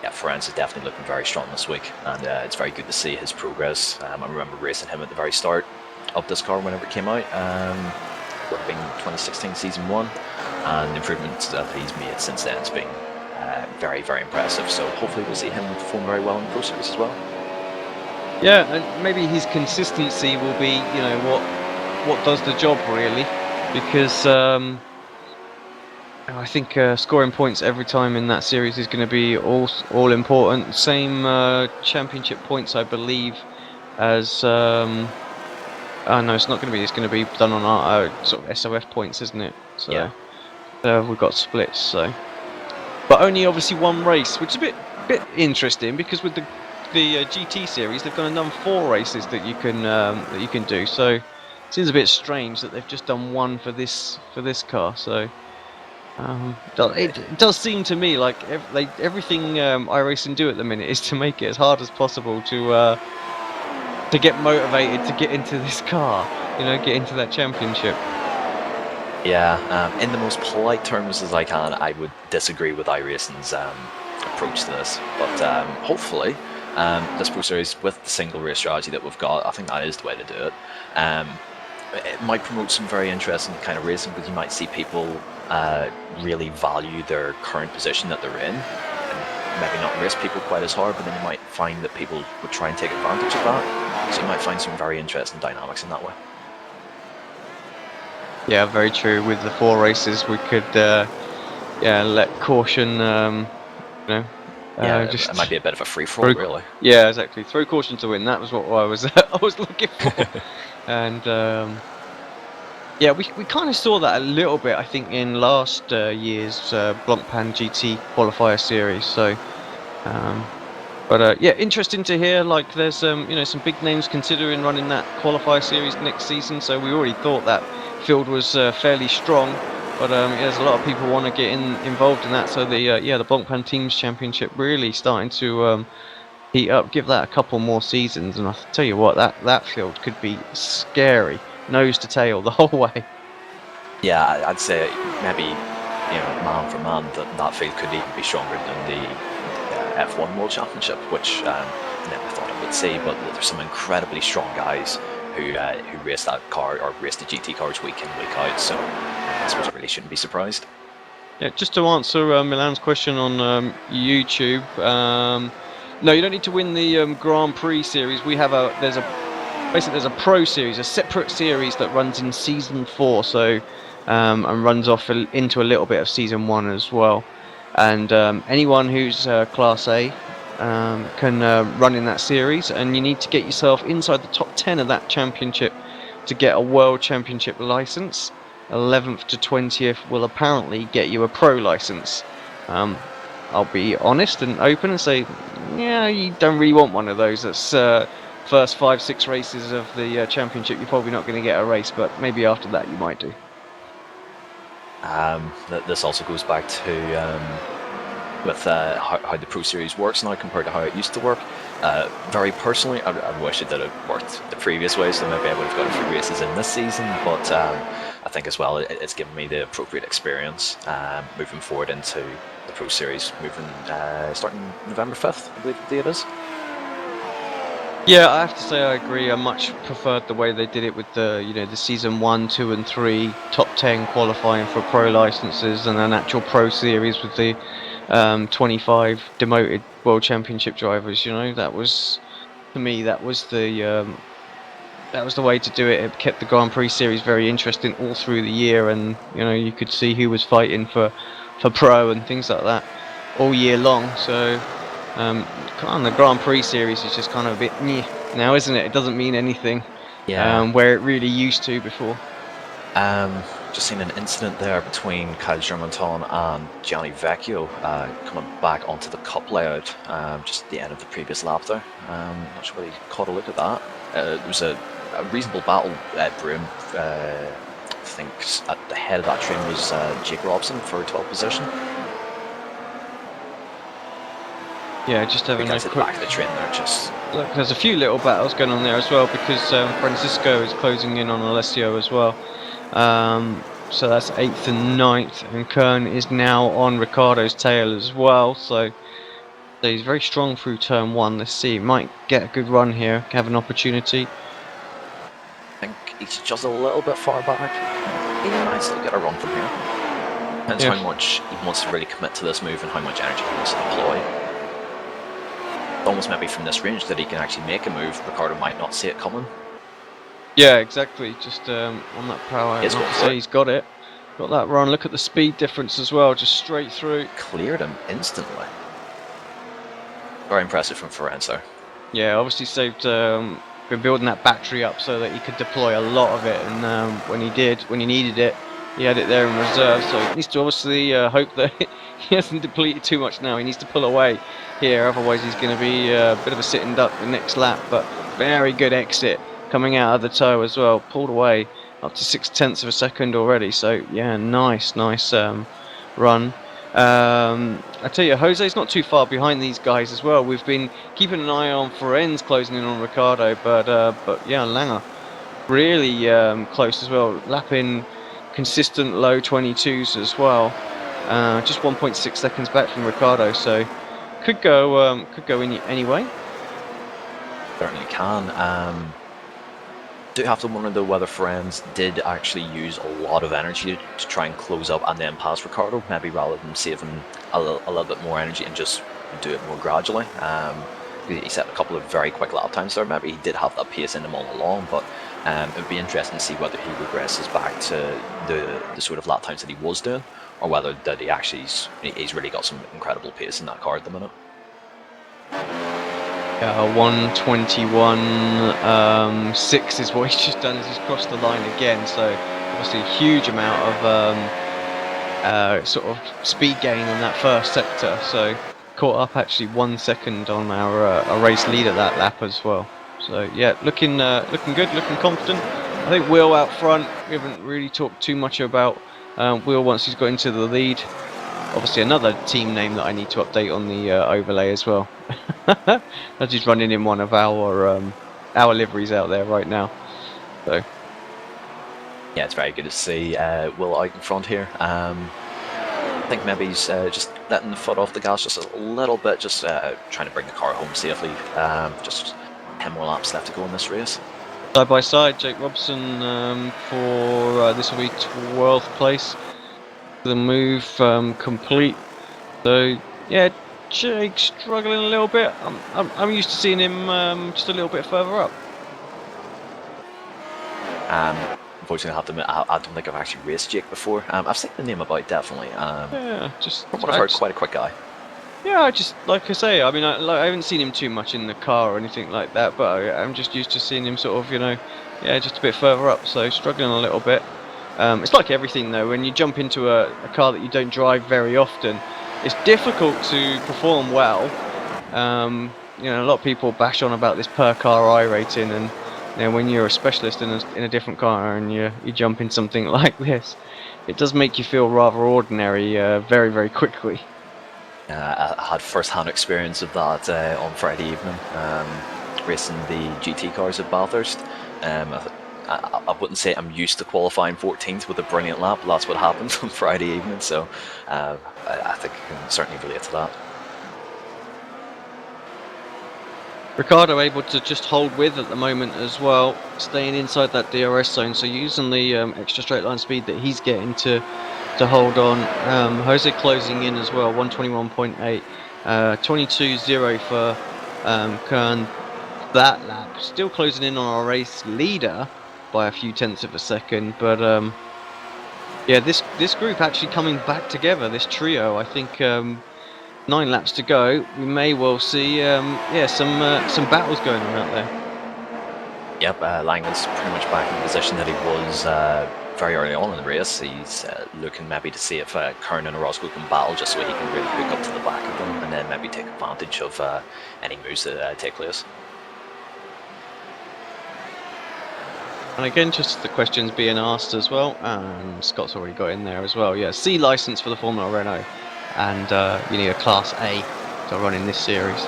B: Yeah, Franz is definitely looking very strong this week, and it's very good to see his progress. I remember racing him at the very start of this car whenever it came out, would have been 2016 season 1, and the improvements that he's made since then has been very, very impressive. So hopefully we'll see him perform very well in the Pro Series as well.
A: Yeah, and maybe his consistency will be, you know, what does the job really, because I think scoring points every time in that series is going to be all important. Same championship points, I believe, as no, it's not going to be. It's going to be done on our sort of SOF points, isn't it? So yeah. We've got splits. So, but only obviously one race, which is a bit interesting because with the GT series, they've gone and done 4 races that you can do. So it seems a bit strange that they've just done one for this car. So. It does seem to me like everything iRacing do at the minute is to make it as hard as possible to get motivated to get into this car, you know, get into that championship.
B: Yeah, in the most polite terms as I can, I would disagree with iRacing's approach to this, but hopefully this Pro Series with the single race strategy that we've got, I think that is the way to do it. It might promote some very interesting kind of racing because you might see people really value their current position that they're in and maybe not race people quite as hard, but then you might find that people would try and take advantage of that, so you might find some very interesting dynamics in that way.
A: Yeah, very true. With the 4 races we could yeah, let caution, you know,
B: just it might be a bit of a free-for-all, really.
A: Yeah, exactly. Throw caution to win. That was what I was looking for. And yeah, we kind of saw that a little bit, I think, in last year's Blancpain GT qualifier series. So, but yeah, interesting to hear. Like, there's you know, some big names considering running that qualifier series next season. So we already thought that field was fairly strong But there's a lot of people want to get involved in that. So the Blancpain Teams Championship really starting to heat up. Give that a couple more seasons, and I tell you what, that field could be scary, nose to tail the whole way.
B: Yeah, I'd say maybe, man for man, that field could even be stronger than the F1 World Championship, which never thought I would see. But there's some incredibly strong guys who race that car or race the GT cars week in, week out. So I suppose I really shouldn't be surprised.
A: Yeah, just to answer Milan's question on YouTube. No, you don't need to win the Grand Prix series. We have there's a Pro series, a separate series that runs in season 4. So. And runs off into a little bit of season 1 as well. And anyone who's Class A can run in that series, and you need to get yourself inside the top 10 of that championship to get a World Championship license. 11th to 20th will apparently get you a Pro license. I'll be honest and open and say, yeah, you don't really want one of those. That's first 5-6 races of the championship. You're probably not going to get a race, but maybe after that you might do.
B: This also goes back to with how the Pro Series works now compared to how it used to work. Very personally, I wish it had worked the previous way, so maybe I would have got a few races in this season, but I think as well it's given me the appropriate experience moving forward into the Pro Series, starting November 5th, I believe the date is.
A: Yeah, I have to say I agree. I much preferred the way they did it with the season 1, 2, and 3 top 10 qualifying for pro licenses, and an actual Pro Series with the 25 demoted World Championship drivers. That was, to me, that was the way to do it. It kept the Grand Prix series very interesting all through the year, and you could see who was fighting for pro and things like that all year long. So. The Grand Prix series is just kind of a bit meh now, isn't it? It doesn't mean anything.
B: Yeah.
A: Where it really used to before.
B: Just seen an incident there between Kyle Germanton and Gianni Vecchio coming back onto the cup layout just at the end of the previous lap there. Not sure whether you caught a look at that. There was a reasonable battle at Broome. I think at the head of that train was Jake Robson for 12th position.
A: Yeah, just having a quick
B: back of the train there. Just
A: look, there's a few little battles going on there as well, because Francisco is closing in on Alessio as well. So that's 8th and 9th, and Kern is now on Ricciardo's tail as well. So he's very strong through turn 1. Let's see, might get a good run here, have an opportunity.
B: I think he's just a little bit far back. He might still get a run from here. Depends how much he wants to really commit to this move and how much energy he wants to deploy. Almost maybe from this range that he can actually make a move. Ricciardo might not see it coming.
A: Yeah, exactly. Just on that power. He's got it. Got that run. Look at the speed difference as well. Just straight through.
B: Cleared him instantly. Very impressive from Fiorenzo.
A: Yeah, obviously saved. Been building that battery up so that he could deploy a lot of it, and when he needed it, he had it there in reserve. So he needs to obviously hope that he hasn't depleted too much now. He needs to pull away here, otherwise he's going to be a bit of a sitting duck the next lap. But very good exit coming out of the toe as well. Pulled away up to 0.6 of a second already. So yeah, nice run. I tell you, Jose's not too far behind these guys as well. We've been keeping an eye on Ferenz closing in on Ricciardo, but yeah, Langer really close as well, lapping consistent low 22s as well. Just 1.6 seconds back from Ricciardo, so could go in anyway.
B: Certainly can. Do have to wonder though whether Ferenz did actually use a lot of energy to try and close up and then pass Ricciardo, maybe rather than saving a little bit more energy and just do it more gradually. He set a couple of very quick lap times there. Maybe he did have that pace in him all along, but it would be interesting to see whether he regresses back to the sort of lap times that he was doing, or whether that he's really got some incredible pace in that car at the minute.
A: 1:21.6 is what he's just done as he's crossed the line again. So obviously a huge amount of sort of speed gain on that first sector. So caught up actually 1 second on our race leader that lap as well. So yeah, looking good, looking confident. I think Will out front. We haven't really talked too much about Will, once he's got into the lead. Obviously another team name that I need to update on the overlay as well. As he's running in one of our liveries out there right now. So
B: yeah, it's very good to see Will out in front here. I think maybe he's just letting the foot off the gas just a little bit, just trying to bring the car home safely. Just 10 more laps left to go in this race.
A: side by side, Jake Robson for this will be 12th place. The move complete. So yeah, Jake struggling a little bit. I'm used to seeing him just a little bit further up.
B: Unfortunately, I don't think I've actually raced Jake before. I've seen the name about, definitely.
A: Yeah, just
B: from what I've heard, quite a quick guy.
A: Yeah, I just, like I say, I mean, I haven't seen him too much in the car or anything like that, but I'm just used to seeing him sort of, you know, yeah, just a bit further up, so struggling a little bit. It's like everything though, when you jump into a car that you don't drive very often, it's difficult to perform well. You know, a lot of people bash on about this per car iRating, and you know, when you're a specialist in a different car and you jump in something like this, it does make you feel rather ordinary very, very quickly.
B: I had first-hand experience of that on Friday evening, racing the GT cars at Bathurst. I wouldn't say I'm used to qualifying 14th with a brilliant lap, but that's what happened on Friday evening, so I think I can certainly relate to that.
A: Ricardo able to just hold with at the moment as well, staying inside that DRS zone, so using the extra straight line speed that he's getting to hold on. Jose closing in as well, 121.8, 22.0 for Kern that lap, still closing in on our race leader by a few tenths of a second, but yeah, this group actually coming back together, this trio. I think 9 laps to go, we may well see yeah, some battles going on out there.
B: Yep, Langland's pretty much back in the position that he was very early on in the race. He's looking maybe to see if Kern and Orozco can battle, just so he can really hook up to the back of them and then maybe take advantage of any moves that take place.
A: And again, just the questions being asked as well, and Scott's already got in there as well. Yeah, C license for the Formula Renault, and you need a Class A to run in this series.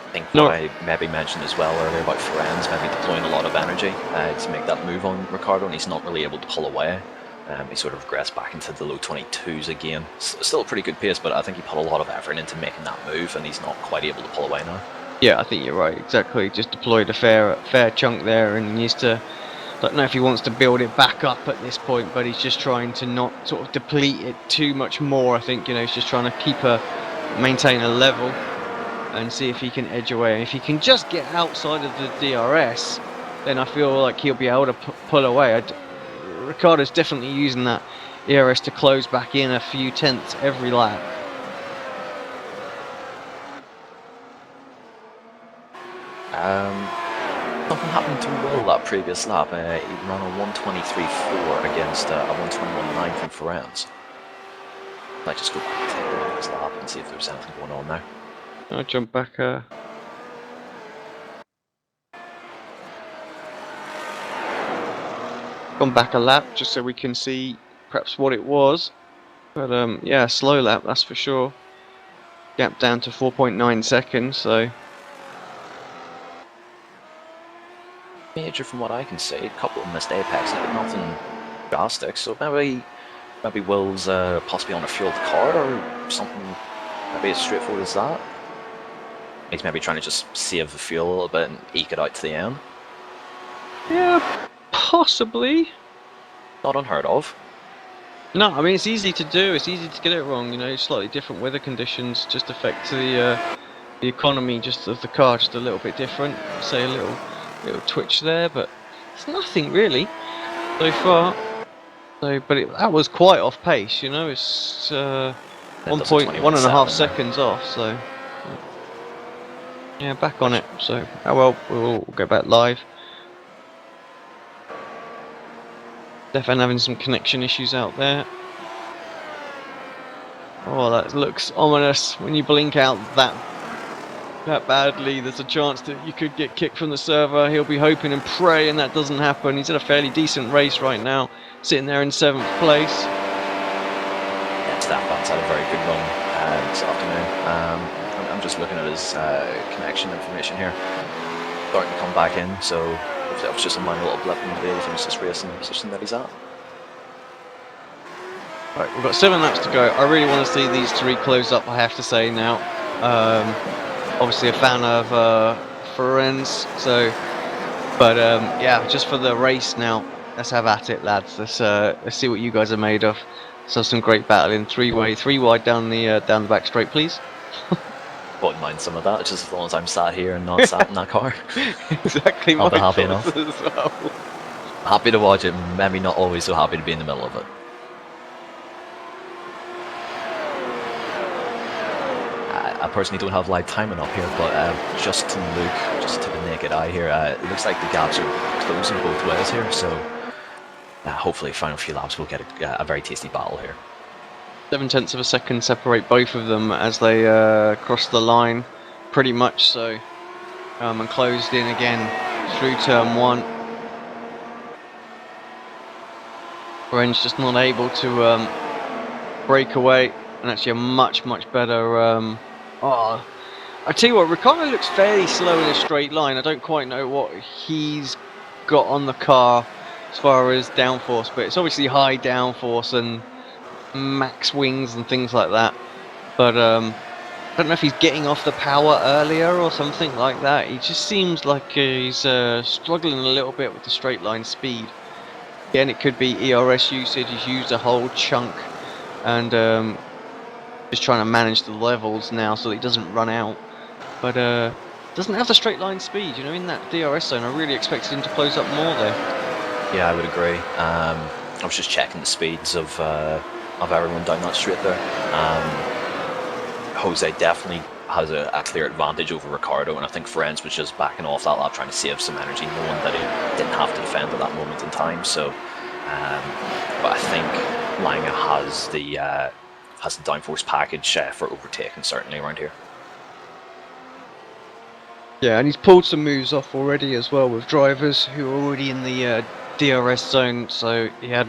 B: I think what I maybe mentioned as well earlier about Ferenz maybe deploying a lot of energy to make that move on Ricardo, and he's not really able to pull away. He sort of regressed back into the low 22s again. Still a pretty good pace, but I think he put a lot of effort into making that move, and he's not quite able to pull away now.
A: Yeah, I think you're right, exactly. Just deployed a fair chunk there, and needs to, don't know if he wants to build it back up at this point, but he's just trying to not sort of deplete it too much more. I think, you know, he's just trying to maintain a level and see if he can edge away. And if he can just get outside of the DRS, then I feel like he'll be able to pull away. Ricardo's definitely using that ERS to close back in a few tenths every lap.
B: Nothing happened to Will that previous lap. He ran a 123.4 against a 121.9 from Ferenz. Might just go back and take the next lap and see if there's anything going on there.
A: I'll jump back. Gone back a lap just so we can see perhaps what it was. But yeah, slow lap, that's for sure. Gap down to 4.9 seconds, so.
B: Major from what I can see, a couple of missed apex, but nothing drastic. So maybe Will's possibly on a fueled car or something. Maybe as straightforward as that. He's maybe trying to just save the fuel a little bit and eke it out to the end.
A: Yeah, possibly.
B: Not unheard of.
A: No, I mean, it's easy to do, it's easy to get it wrong, you know, slightly different weather conditions just affect the economy just of the car just a little bit different. Say a little twitch there, but it's nothing really so far. So, but that was quite off pace, you know, it's 1.5 seconds off, so yeah, back on it. So, oh well, we'll go back live. Stefan having some connection issues out there. Oh, that looks ominous when you blink out that that badly, there's a chance that you could get kicked from the server. He'll be hoping and praying that doesn't happen. He's in a fairly decent race right now, sitting there in 7th place.
B: Yeah, Stafford's had a very good run this afternoon. I'm just looking at his connection information here. Starting to come back in, so that was just a minor little blip in the day to finish this race in the position that he's at.
A: Right, we've got 7 laps to go. I really want to see these 3 close up, I have to say now. Obviously a fan of Ferenz, so, but yeah, just for the race now, let's have at it, lads. Let's see what you guys are made of. So some great battling, 3-way, 3 wide down the back straight, please.
B: Wouldn't mind some of that, just as long as I'm sat here and not sat in that car.
A: Exactly.
B: I'll be happy enough.
A: As well.
B: Happy to watch it, maybe not always so happy to be in the middle of it. I personally don't have live timing up here, but just to look, just to the naked eye here, it looks like the gaps are closing both ways here, so hopefully final few laps we'll get a very tasty battle here.
A: 0.7 of a second separate both of them as they cross the line, pretty much so, and closed in again through turn 1. Orange just not able to break away, and actually a much better. I tell you what, Ricciardo looks fairly slow in a straight line. I don't quite know what he's got on the car as far as downforce, but it's obviously high downforce and max wings and things like that. But I don't know if he's getting off the power earlier or something like that. He just seems like he's struggling a little bit with the straight line speed. Again, it could be ERS usage. He's used a whole chunk and just trying to manage the levels now so that he doesn't run out. But doesn't have the straight line speed, you know, in that DRS zone. I really expected him to close up more there. Yeah,
B: I would agree. I was just checking the speeds of everyone down that straight there. Jose definitely has a clear advantage over Ricciardo, and I think Ferenz was just backing off that lap, trying to save some energy, knowing that he didn't have to defend at that moment in time. So, but I think Lange has the downforce package for overtaking, certainly around here.
A: Yeah, and he's pulled some moves off already as well with drivers who are already in the DRS zone. So he had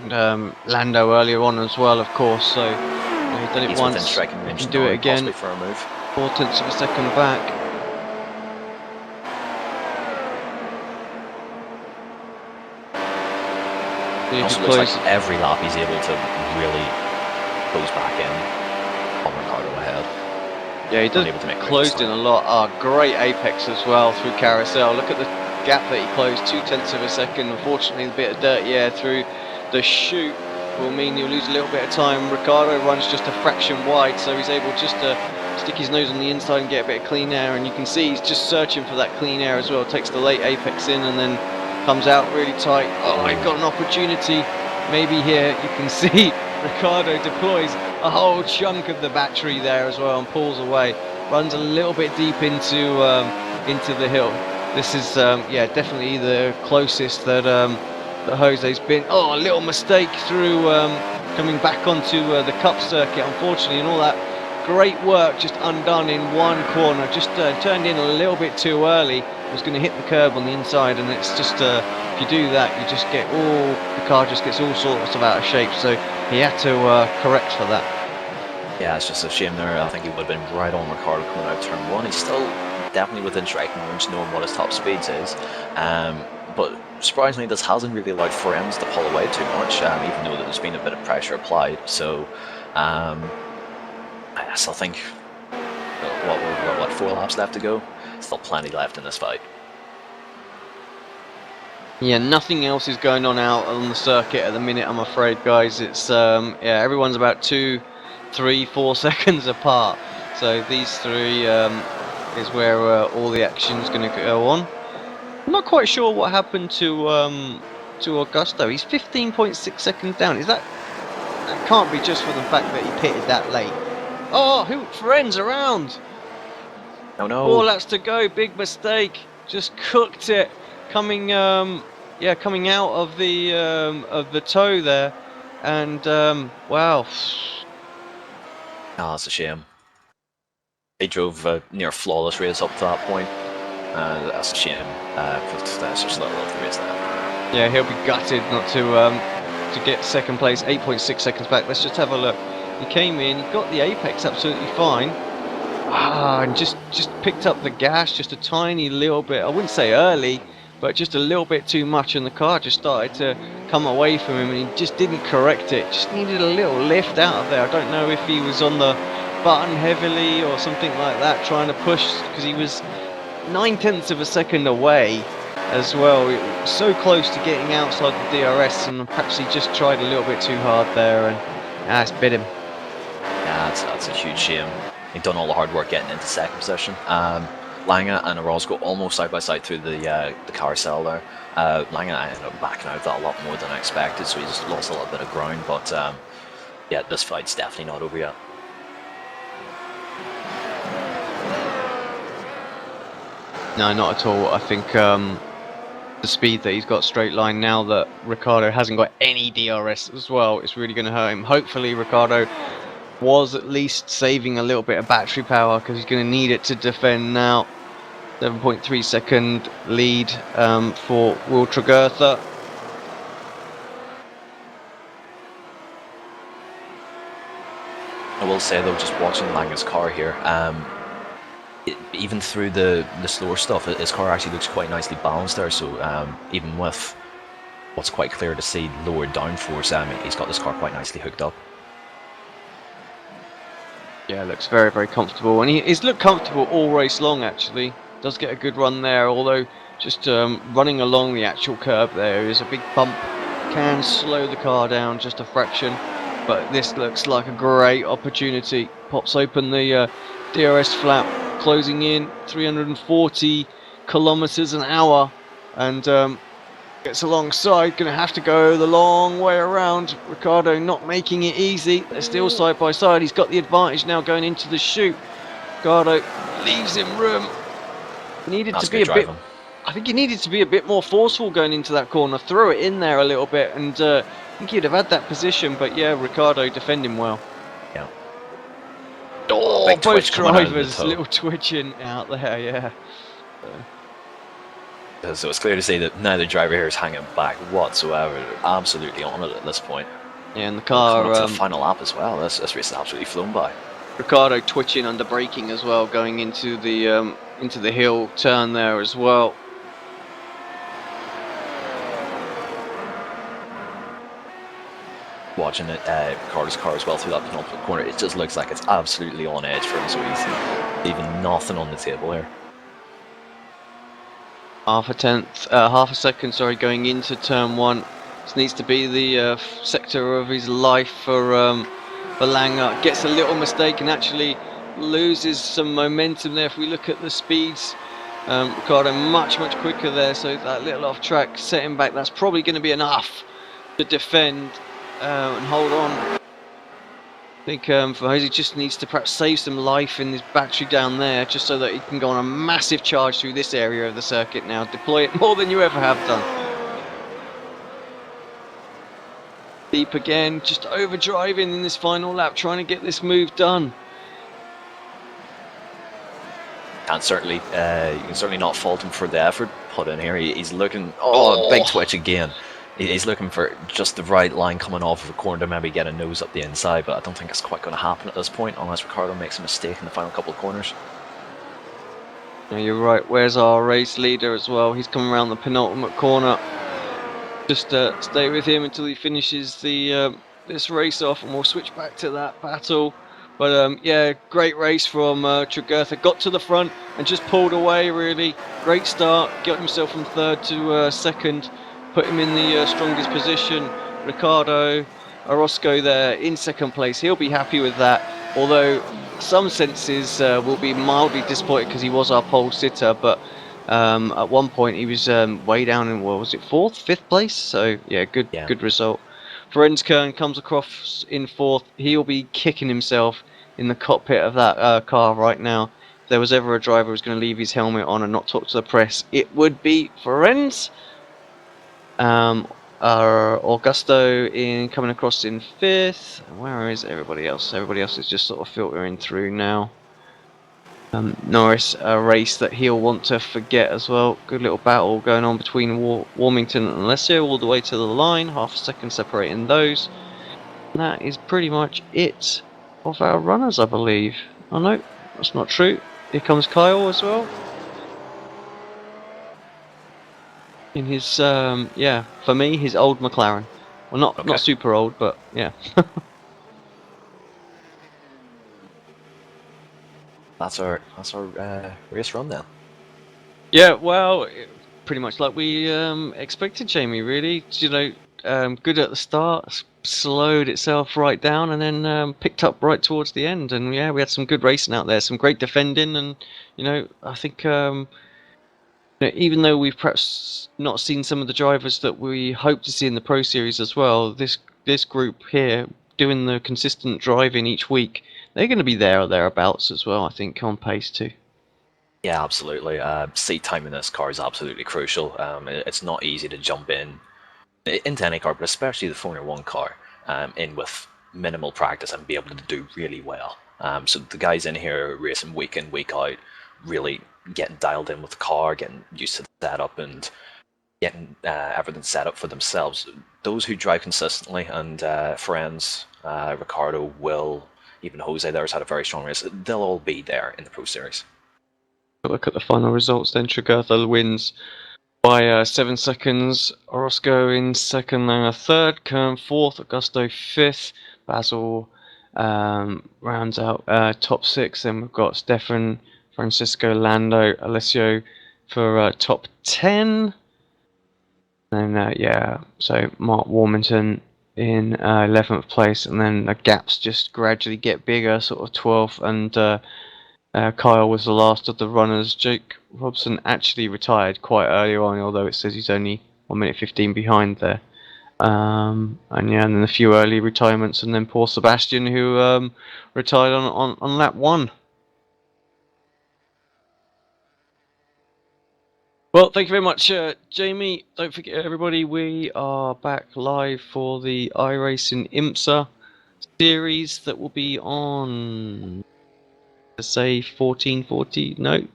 A: Lando earlier on as well, of course. So he's done it once. He can do it again.
B: For a move.
A: 0.4 of a second back.
B: It also looks like every lap he's able to really close back in on Ricciardo ahead.
A: Yeah, he does closed in a lot. Great apex as well through carousel. Look at the gap that he closed, 0.2 of a second. Unfortunately, a bit of dirty air through the chute will mean you'll lose a little bit of time. Ricciardo runs just a fraction wide, so he's able just to stick his nose on the inside and get a bit of clean air. And you can see he's just searching for that clean air as well. Takes the late apex in and then comes out really tight. Oh, I've got an opportunity. Maybe here you can see Ricciardo deploys a whole chunk of the battery there as well and pulls away. Runs a little bit deep into the hill. This is yeah, definitely the closest that that Jose's been. Oh, a little mistake through coming back onto the Cup circuit, unfortunately, and all that great work just undone in one corner. Just turned in a little bit too early. Was going to hit the curb on the inside, and it's just if you do that, you just get the car just gets all sorts of out of shape. So he had to correct for that.
B: Yeah, it's just a shame there. I think he would have been right on Ricciardo coming out turn 1. He's still definitely within striking range, knowing what his top speeds is. But surprisingly, this hasn't really allowed Ferenz to pull away too much, even though there's been a bit of pressure applied. So I still think what 4 laps left to go. Still plenty left in this fight.
A: Yeah, nothing else is going on out on the circuit at the minute, I'm afraid, guys. It's yeah, everyone's about 2, 3, 4 seconds apart. So these 3 is where all the action is going to go on. I'm not quite sure what happened to Augusto. He's 15.6 seconds down. Is that can't be just for the fact that he pitted that late? Oh, Ferenz around.
B: Oh no!
A: 4 laps to go. Big mistake. Just cooked it. Coming yeah, coming out of the toe there, and wow.
B: Oh, that's a shame. They drove a near flawless race up to that point. That's a shame, because there's such little of the race there.
A: Yeah, he'll be gutted not to get second place, 8.6 seconds back. Let's just have a look. He came in, he got the apex absolutely fine. And just picked up the gas just a tiny little bit. I wouldn't say early, but just a little bit too much, and the car just started to come away from him, and he just didn't correct it. Just needed a little lift out of there. I don't know if he was on the button heavily or something like that, trying to push, because he was 9/10 of a second away as well. It was so close to getting outside the DRS, and perhaps he just tried a little bit too hard there, and it's bit him.
B: Yeah, that's a huge shame. He'd done all the hard work getting into second position. Lange and Orozco almost side by side through the carousel there. Lange ended up backing out that a lot more than I expected, so he just lost a little bit of ground. But yeah, this fight's definitely not over yet.
A: No, not at all. I think the speed that he's got straight line now that Ricciardo hasn't got any DRS as well, it's really going to hurt him. Hopefully Ricciardo was at least saving a little bit of battery power, because he's going to need it to defend now. 7.3 second lead for Will Tregurtha.
B: I will say though, just watching Lange's car here, even through the slower stuff, his car actually looks quite nicely balanced there. So even with what's quite clear to see lower downforce, he's got this car quite nicely hooked up.
A: Yeah, looks very, very comfortable, and he's looked comfortable all race long. Actually, does get a good run there, although just running along the actual curb there is a big bump, can slow the car down just a fraction, but this looks like a great opportunity. Pops open the DRS flap, closing in 340 kilometers an hour, and gets alongside. Gonna have to go the long way around. Ricciardo not making it easy. They're still side by side. He's got the advantage now going into the chute. Ricciardo leaves him room. Needed to be a bit. I think he needed to be a bit more forceful going into that corner. Throw it in there a little bit, and I think he'd have had that position. But yeah, Ricciardo defending well.
B: Yeah.
A: Oh, both drivers, little twitching out there. Yeah.
B: So it's clear to see that neither driver here is hanging back whatsoever. They're absolutely on it at this point.
A: Yeah, and the car
B: coming up to the final lap as well. This race has absolutely flown by.
A: Ricciardo twitching under braking as well, going into the hill turn there as well.
B: Watching it, Ricciardo's car as well through that penultimate corner, it just looks like it's absolutely on edge for him. So he's leaving nothing on the table here.
A: Half a second, sorry, going into turn one. This needs to be the sector of his life for Lange. Gets a little mistake and actually loses some momentum there. If we look at the speeds, Ricciardo much quicker there, so that little off track set him back. That's probably going to be enough to defend and hold on. I think Jose just needs to perhaps save some life in his battery down there, just so that he can go on a massive charge through this area of the circuit now. Deploy it more than you ever have done. Deep again, just overdriving in this final lap, trying to get this move done.
B: And certainly, you can certainly not fault him for the effort put in here. He's looking, big twitch again. He's looking for just the right line coming off of a corner to maybe get a nose up the inside, but I don't think it's quite going to happen at this point unless Ricciardo makes a mistake in the final couple of corners.
A: Yeah, you're right. Where's our race leader as well? He's coming around the penultimate corner. Just stay with him until he finishes the this race off, and we'll switch back to that battle. But yeah, great race from Tregurtha. Got to the front and just pulled away, really. Great start. Got himself from third to second. Put him in the strongest position. Ricciardo, Orozco there in second place. He'll be happy with that. Although some senses will be mildly disappointed because he was our pole sitter. But at one point he was way down in, what was it, fourth, fifth place? So yeah, good result. Ferenckern comes across in fourth. He'll be kicking himself in the cockpit of that car right now. If there was ever a driver who was going to leave his helmet on and not talk to the press, it would be Ferenc. Augusto coming across in fifth. Where is everybody else? Everybody else is just sort of filtering through now. Norris, a race that he'll want to forget as well. Good little battle going on between Warmington and Alessio all the way to the line, half a second separating those. And that is pretty much it of our runners, I believe. Oh no, that's not true. Here comes Kyle as well. In his, for me, his old McLaren. Well, not super old, but yeah.
B: That's our race run then.
A: Yeah, well, pretty much like we expected, Jamie. Really, good at the start, slowed itself right down, and then picked up right towards the end. And yeah, we had some good racing out there, some great defending, and I think even though we've perhaps not seen some of the drivers that we hope to see in the Pro Series as well, this group here doing the consistent driving each week, they're going to be there or thereabouts as well. I think on pace too.
B: Yeah, absolutely. Seat time in this car is absolutely crucial. It's not easy to jump into any car, but especially the Formula One car, in with minimal practice and be able to do really well. So the guys in here are racing week in, week out, really getting dialed in with the car, getting used to the setup, and getting everything set up for themselves. Those who drive consistently, and friends, Ricardo, Will, even Jose there has had a very strong race, they'll all be there in the Pro Series.
A: Look at the final results then. Tregurtha wins by 7 seconds. Orozco in second, Langer third, Kern fourth, Augusto fifth, Basil rounds out top six. Then we've got Stefan, Francisco, Lando, Alessio for top 10. And so Mark Warmington in 11th place, and then the gaps just gradually get bigger, sort of 12th, and Kyle was the last of the runners. Jake Robson actually retired quite early on, although it says he's only 1 minute 15 behind there. And then a few early retirements, and then Paul Sebastian, who retired on lap 1. Well, thank you very much, Jamie. Don't forget, everybody, we are back live for the iRacing IMSA series that will be on, say, 16:45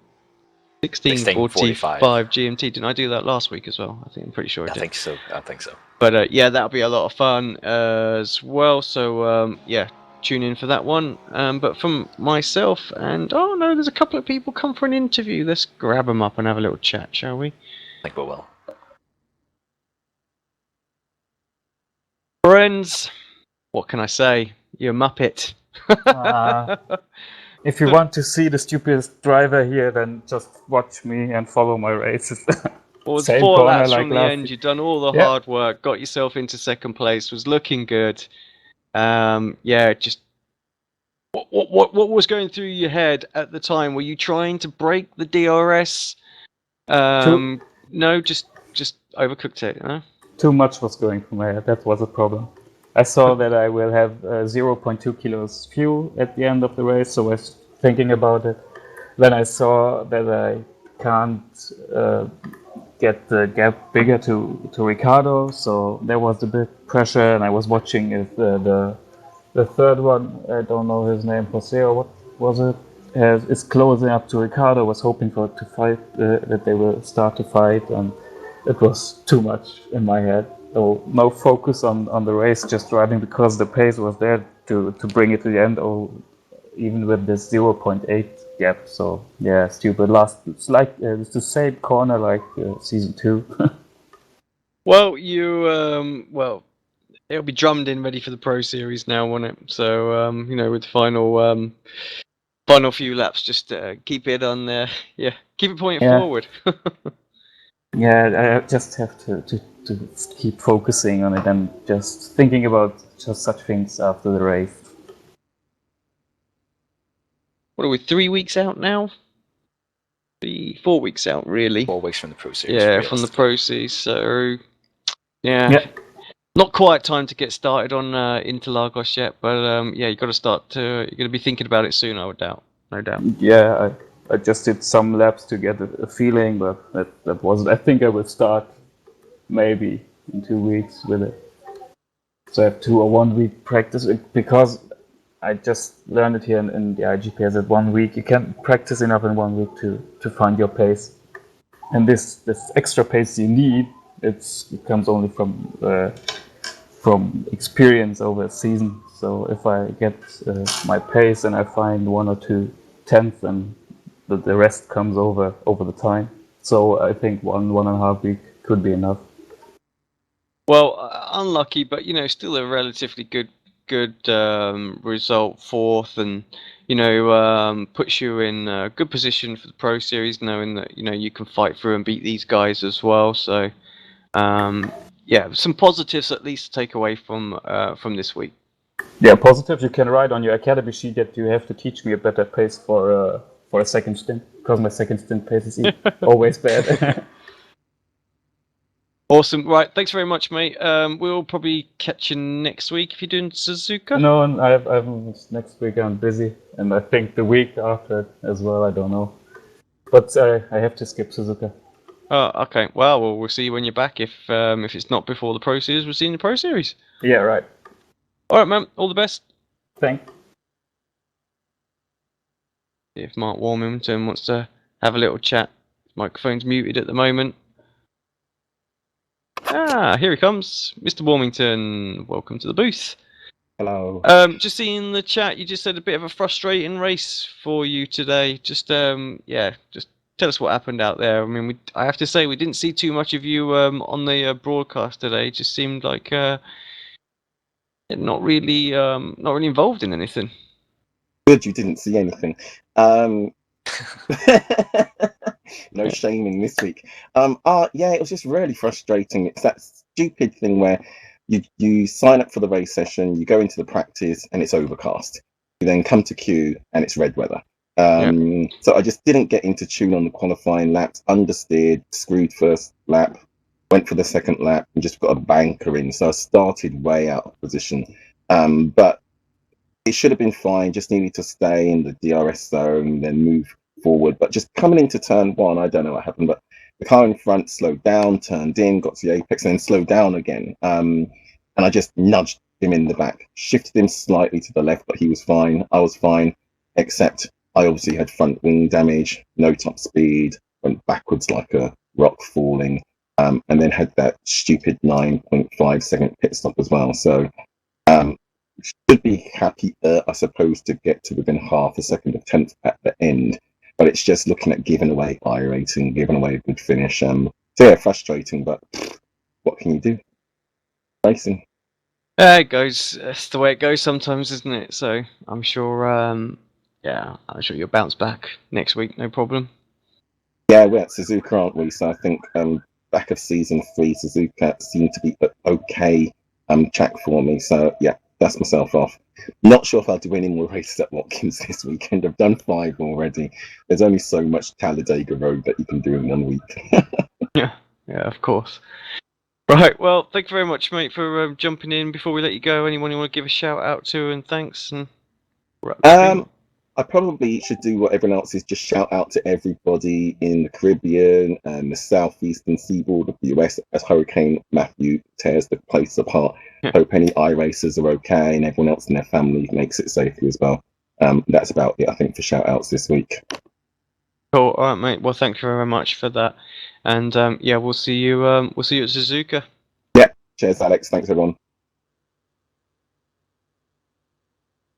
A: GMT. Didn't I do that last week as well? I'm pretty sure I did.
B: I think so.
A: But yeah, that'll be a lot of fun as well. So tune in for that one. But from myself, and oh no, there's a couple of people come for an interview. Let's grab them up and have a little chat, shall we?
B: I think we will.
A: Friends, what can I say? You're a muppet.
C: If you want to see the stupidest driver here, then just watch me and follow my races.
A: Well, it was 4 laps from the end. You've done all the hard work, got yourself into second place, was looking good. Just what was going through your head at the time? Were you trying to break the DRS? No, just overcooked it. Huh?
C: Too much was going through my head. That was a problem. I saw that I will have 0.2 kilos fuel at the end of the race, so I was thinking about it. Then I saw that I can't get the gap bigger to Ricardo, so there was a bit pressure, and I was watching if the third one, I don't know his name, Jose or what was it, is closing up to Ricardo. I was hoping for it to fight, that they will start to fight, and it was too much in my head. So no focus on the race, just driving because the pace was there to bring it to the end, or even with this 0.8 gap. So yeah, stupid. It's like it's the same corner like season 2.
A: Well, it'll be drummed in ready for the Pro Series now, won't it? So with the final few laps, just keep it on there. Keep it pointing forward.
C: Yeah, I just have to keep focusing on it and just thinking about just such things after the race.
A: What are we, 3 weeks out now? 4 weeks out, really.
B: 4 weeks from the Pro Series.
A: Yeah, from the Pro Series. So, yeah. Not quite time to get started on Interlagos yet, but you've got to start you're going to be thinking about it soon, I would doubt. No doubt.
C: Yeah, I just did some laps to get a feeling, but that wasn't. I think I will start maybe in 2 weeks with it. So I have 2 or 1 week practice, because I just learned it here in the iGPS that 1 week you can't practice enough in 1 week to find your pace. And this extra pace you need, it comes only from experience over a season. So if I get my pace and I find 1 or 2 tenths, and the rest comes over the time. So I think 1.5 week could be enough.
A: Well, unlucky, but still a relatively good result, fourth, and puts you in a good position for the Pro Series, knowing that you can fight through and beat these guys as well. So, some positives at least to take away from this week.
C: Yeah, positives you can write on your academy sheet that you have to teach me a better pace for a second stint, because my second stint pace is always bad.
A: Awesome. Right. Thanks very much, mate. We'll probably catch you next week if you're doing Suzuka.
C: No, I'm next week I'm busy, and I think the week after as well. I don't know, but I have to skip Suzuka.
A: Oh, okay. Well, we'll see you when you're back. If it's not before the Pro Series, we'll see you in the Pro Series.
C: Yeah, right.
A: All right, man. All the best.
C: Thanks.
A: If Mark Warmington wants to have a little chat, his microphone's muted at the moment. Here he comes, Mr. Warmington. Welcome to the booth.
D: Hello.
A: Just seeing the chat, you just said a bit of a frustrating race for you today. Just just tell us what happened out there. I mean, I have to say we didn't see too much of you on the broadcast today. It just seemed like not really involved in anything.
D: Good, you didn't see anything. No shaming this week. Yeah, it was just really frustrating. It's that stupid thing where you sign up for the race session, you go into the practice, and it's overcast. You then come to queue, and it's red weather. So I just didn't get into tune on the qualifying laps, understeered, screwed first lap, went for the second lap, and just got a banker in. So I started way out of position. But it should have been fine, just needed to stay in the DRS zone, then move forward. But just coming into turn 1, I don't know what happened, but the car in front slowed down, turned in, got to the apex, and then slowed down again. And I just nudged him in the back, shifted him slightly to the left, but he was fine. I was fine, except I obviously had front wing damage, no top speed, went backwards like a rock falling, and then had that stupid 9.5 second pit stop as well. So should be happy, I suppose, to get to within half a second of 10th at the end. But it's just looking at giving away iRacing, giving away a good finish. So yeah, frustrating, but what can you do? Racing.
A: It goes. That's the way it goes sometimes, isn't it? So I'm sure. I'm sure you'll bounce back next week, no problem.
D: Yeah, we're at Suzuka, aren't we? So I think back of season 3, Suzuka seemed to be okay track for me. So yeah, that's myself off. Not sure if I'll do any more races at Watkins this weekend. I've done 5 already. There's only so much Talladega Road that you can do in 1 week.
A: Yeah, of course. Right, well, thank you very much, mate, for jumping in. Before we let you go, anyone you want to give a shout out to and thanks? And
D: I probably should do what everyone else is, just shout out to everybody in the Caribbean and the southeastern seaboard of the US as Hurricane Matthew tears the place apart. Hope any iRacers are okay and everyone else in their family makes it safely as well. That's about it, I think, for shout outs this week.
A: Cool. All right, mate. Well, thank you very much for that. And we'll see you. We'll see you at Suzuka.
D: Yeah. Cheers, Alex. Thanks, everyone.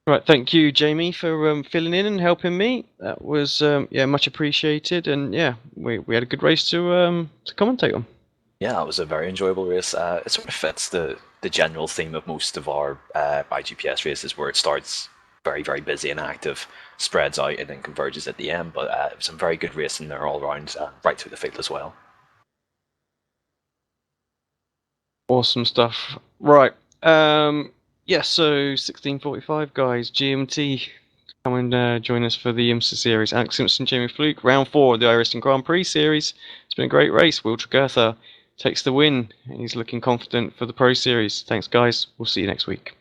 A: Right, thank you, Jamie, for filling in and helping me. That was much appreciated, and we had a good race to commentate on.
B: Yeah, it was a very enjoyable race. It sort of fits the general theme of most of our iGPS races, where it starts very, very busy and active, spreads out, and then converges at the end. But it was some very good racing there all around, right through the field as well.
A: Awesome stuff. Right. So 16:45, guys. GMT, come and join us for the IMSA series. Alex Simpson, Jamie Fluke, round 4 of the iRacing Grand Prix series. It's been a great race. Will Tregurtha takes the win, and he's looking confident for the Pro Series. Thanks, guys. We'll see you next week.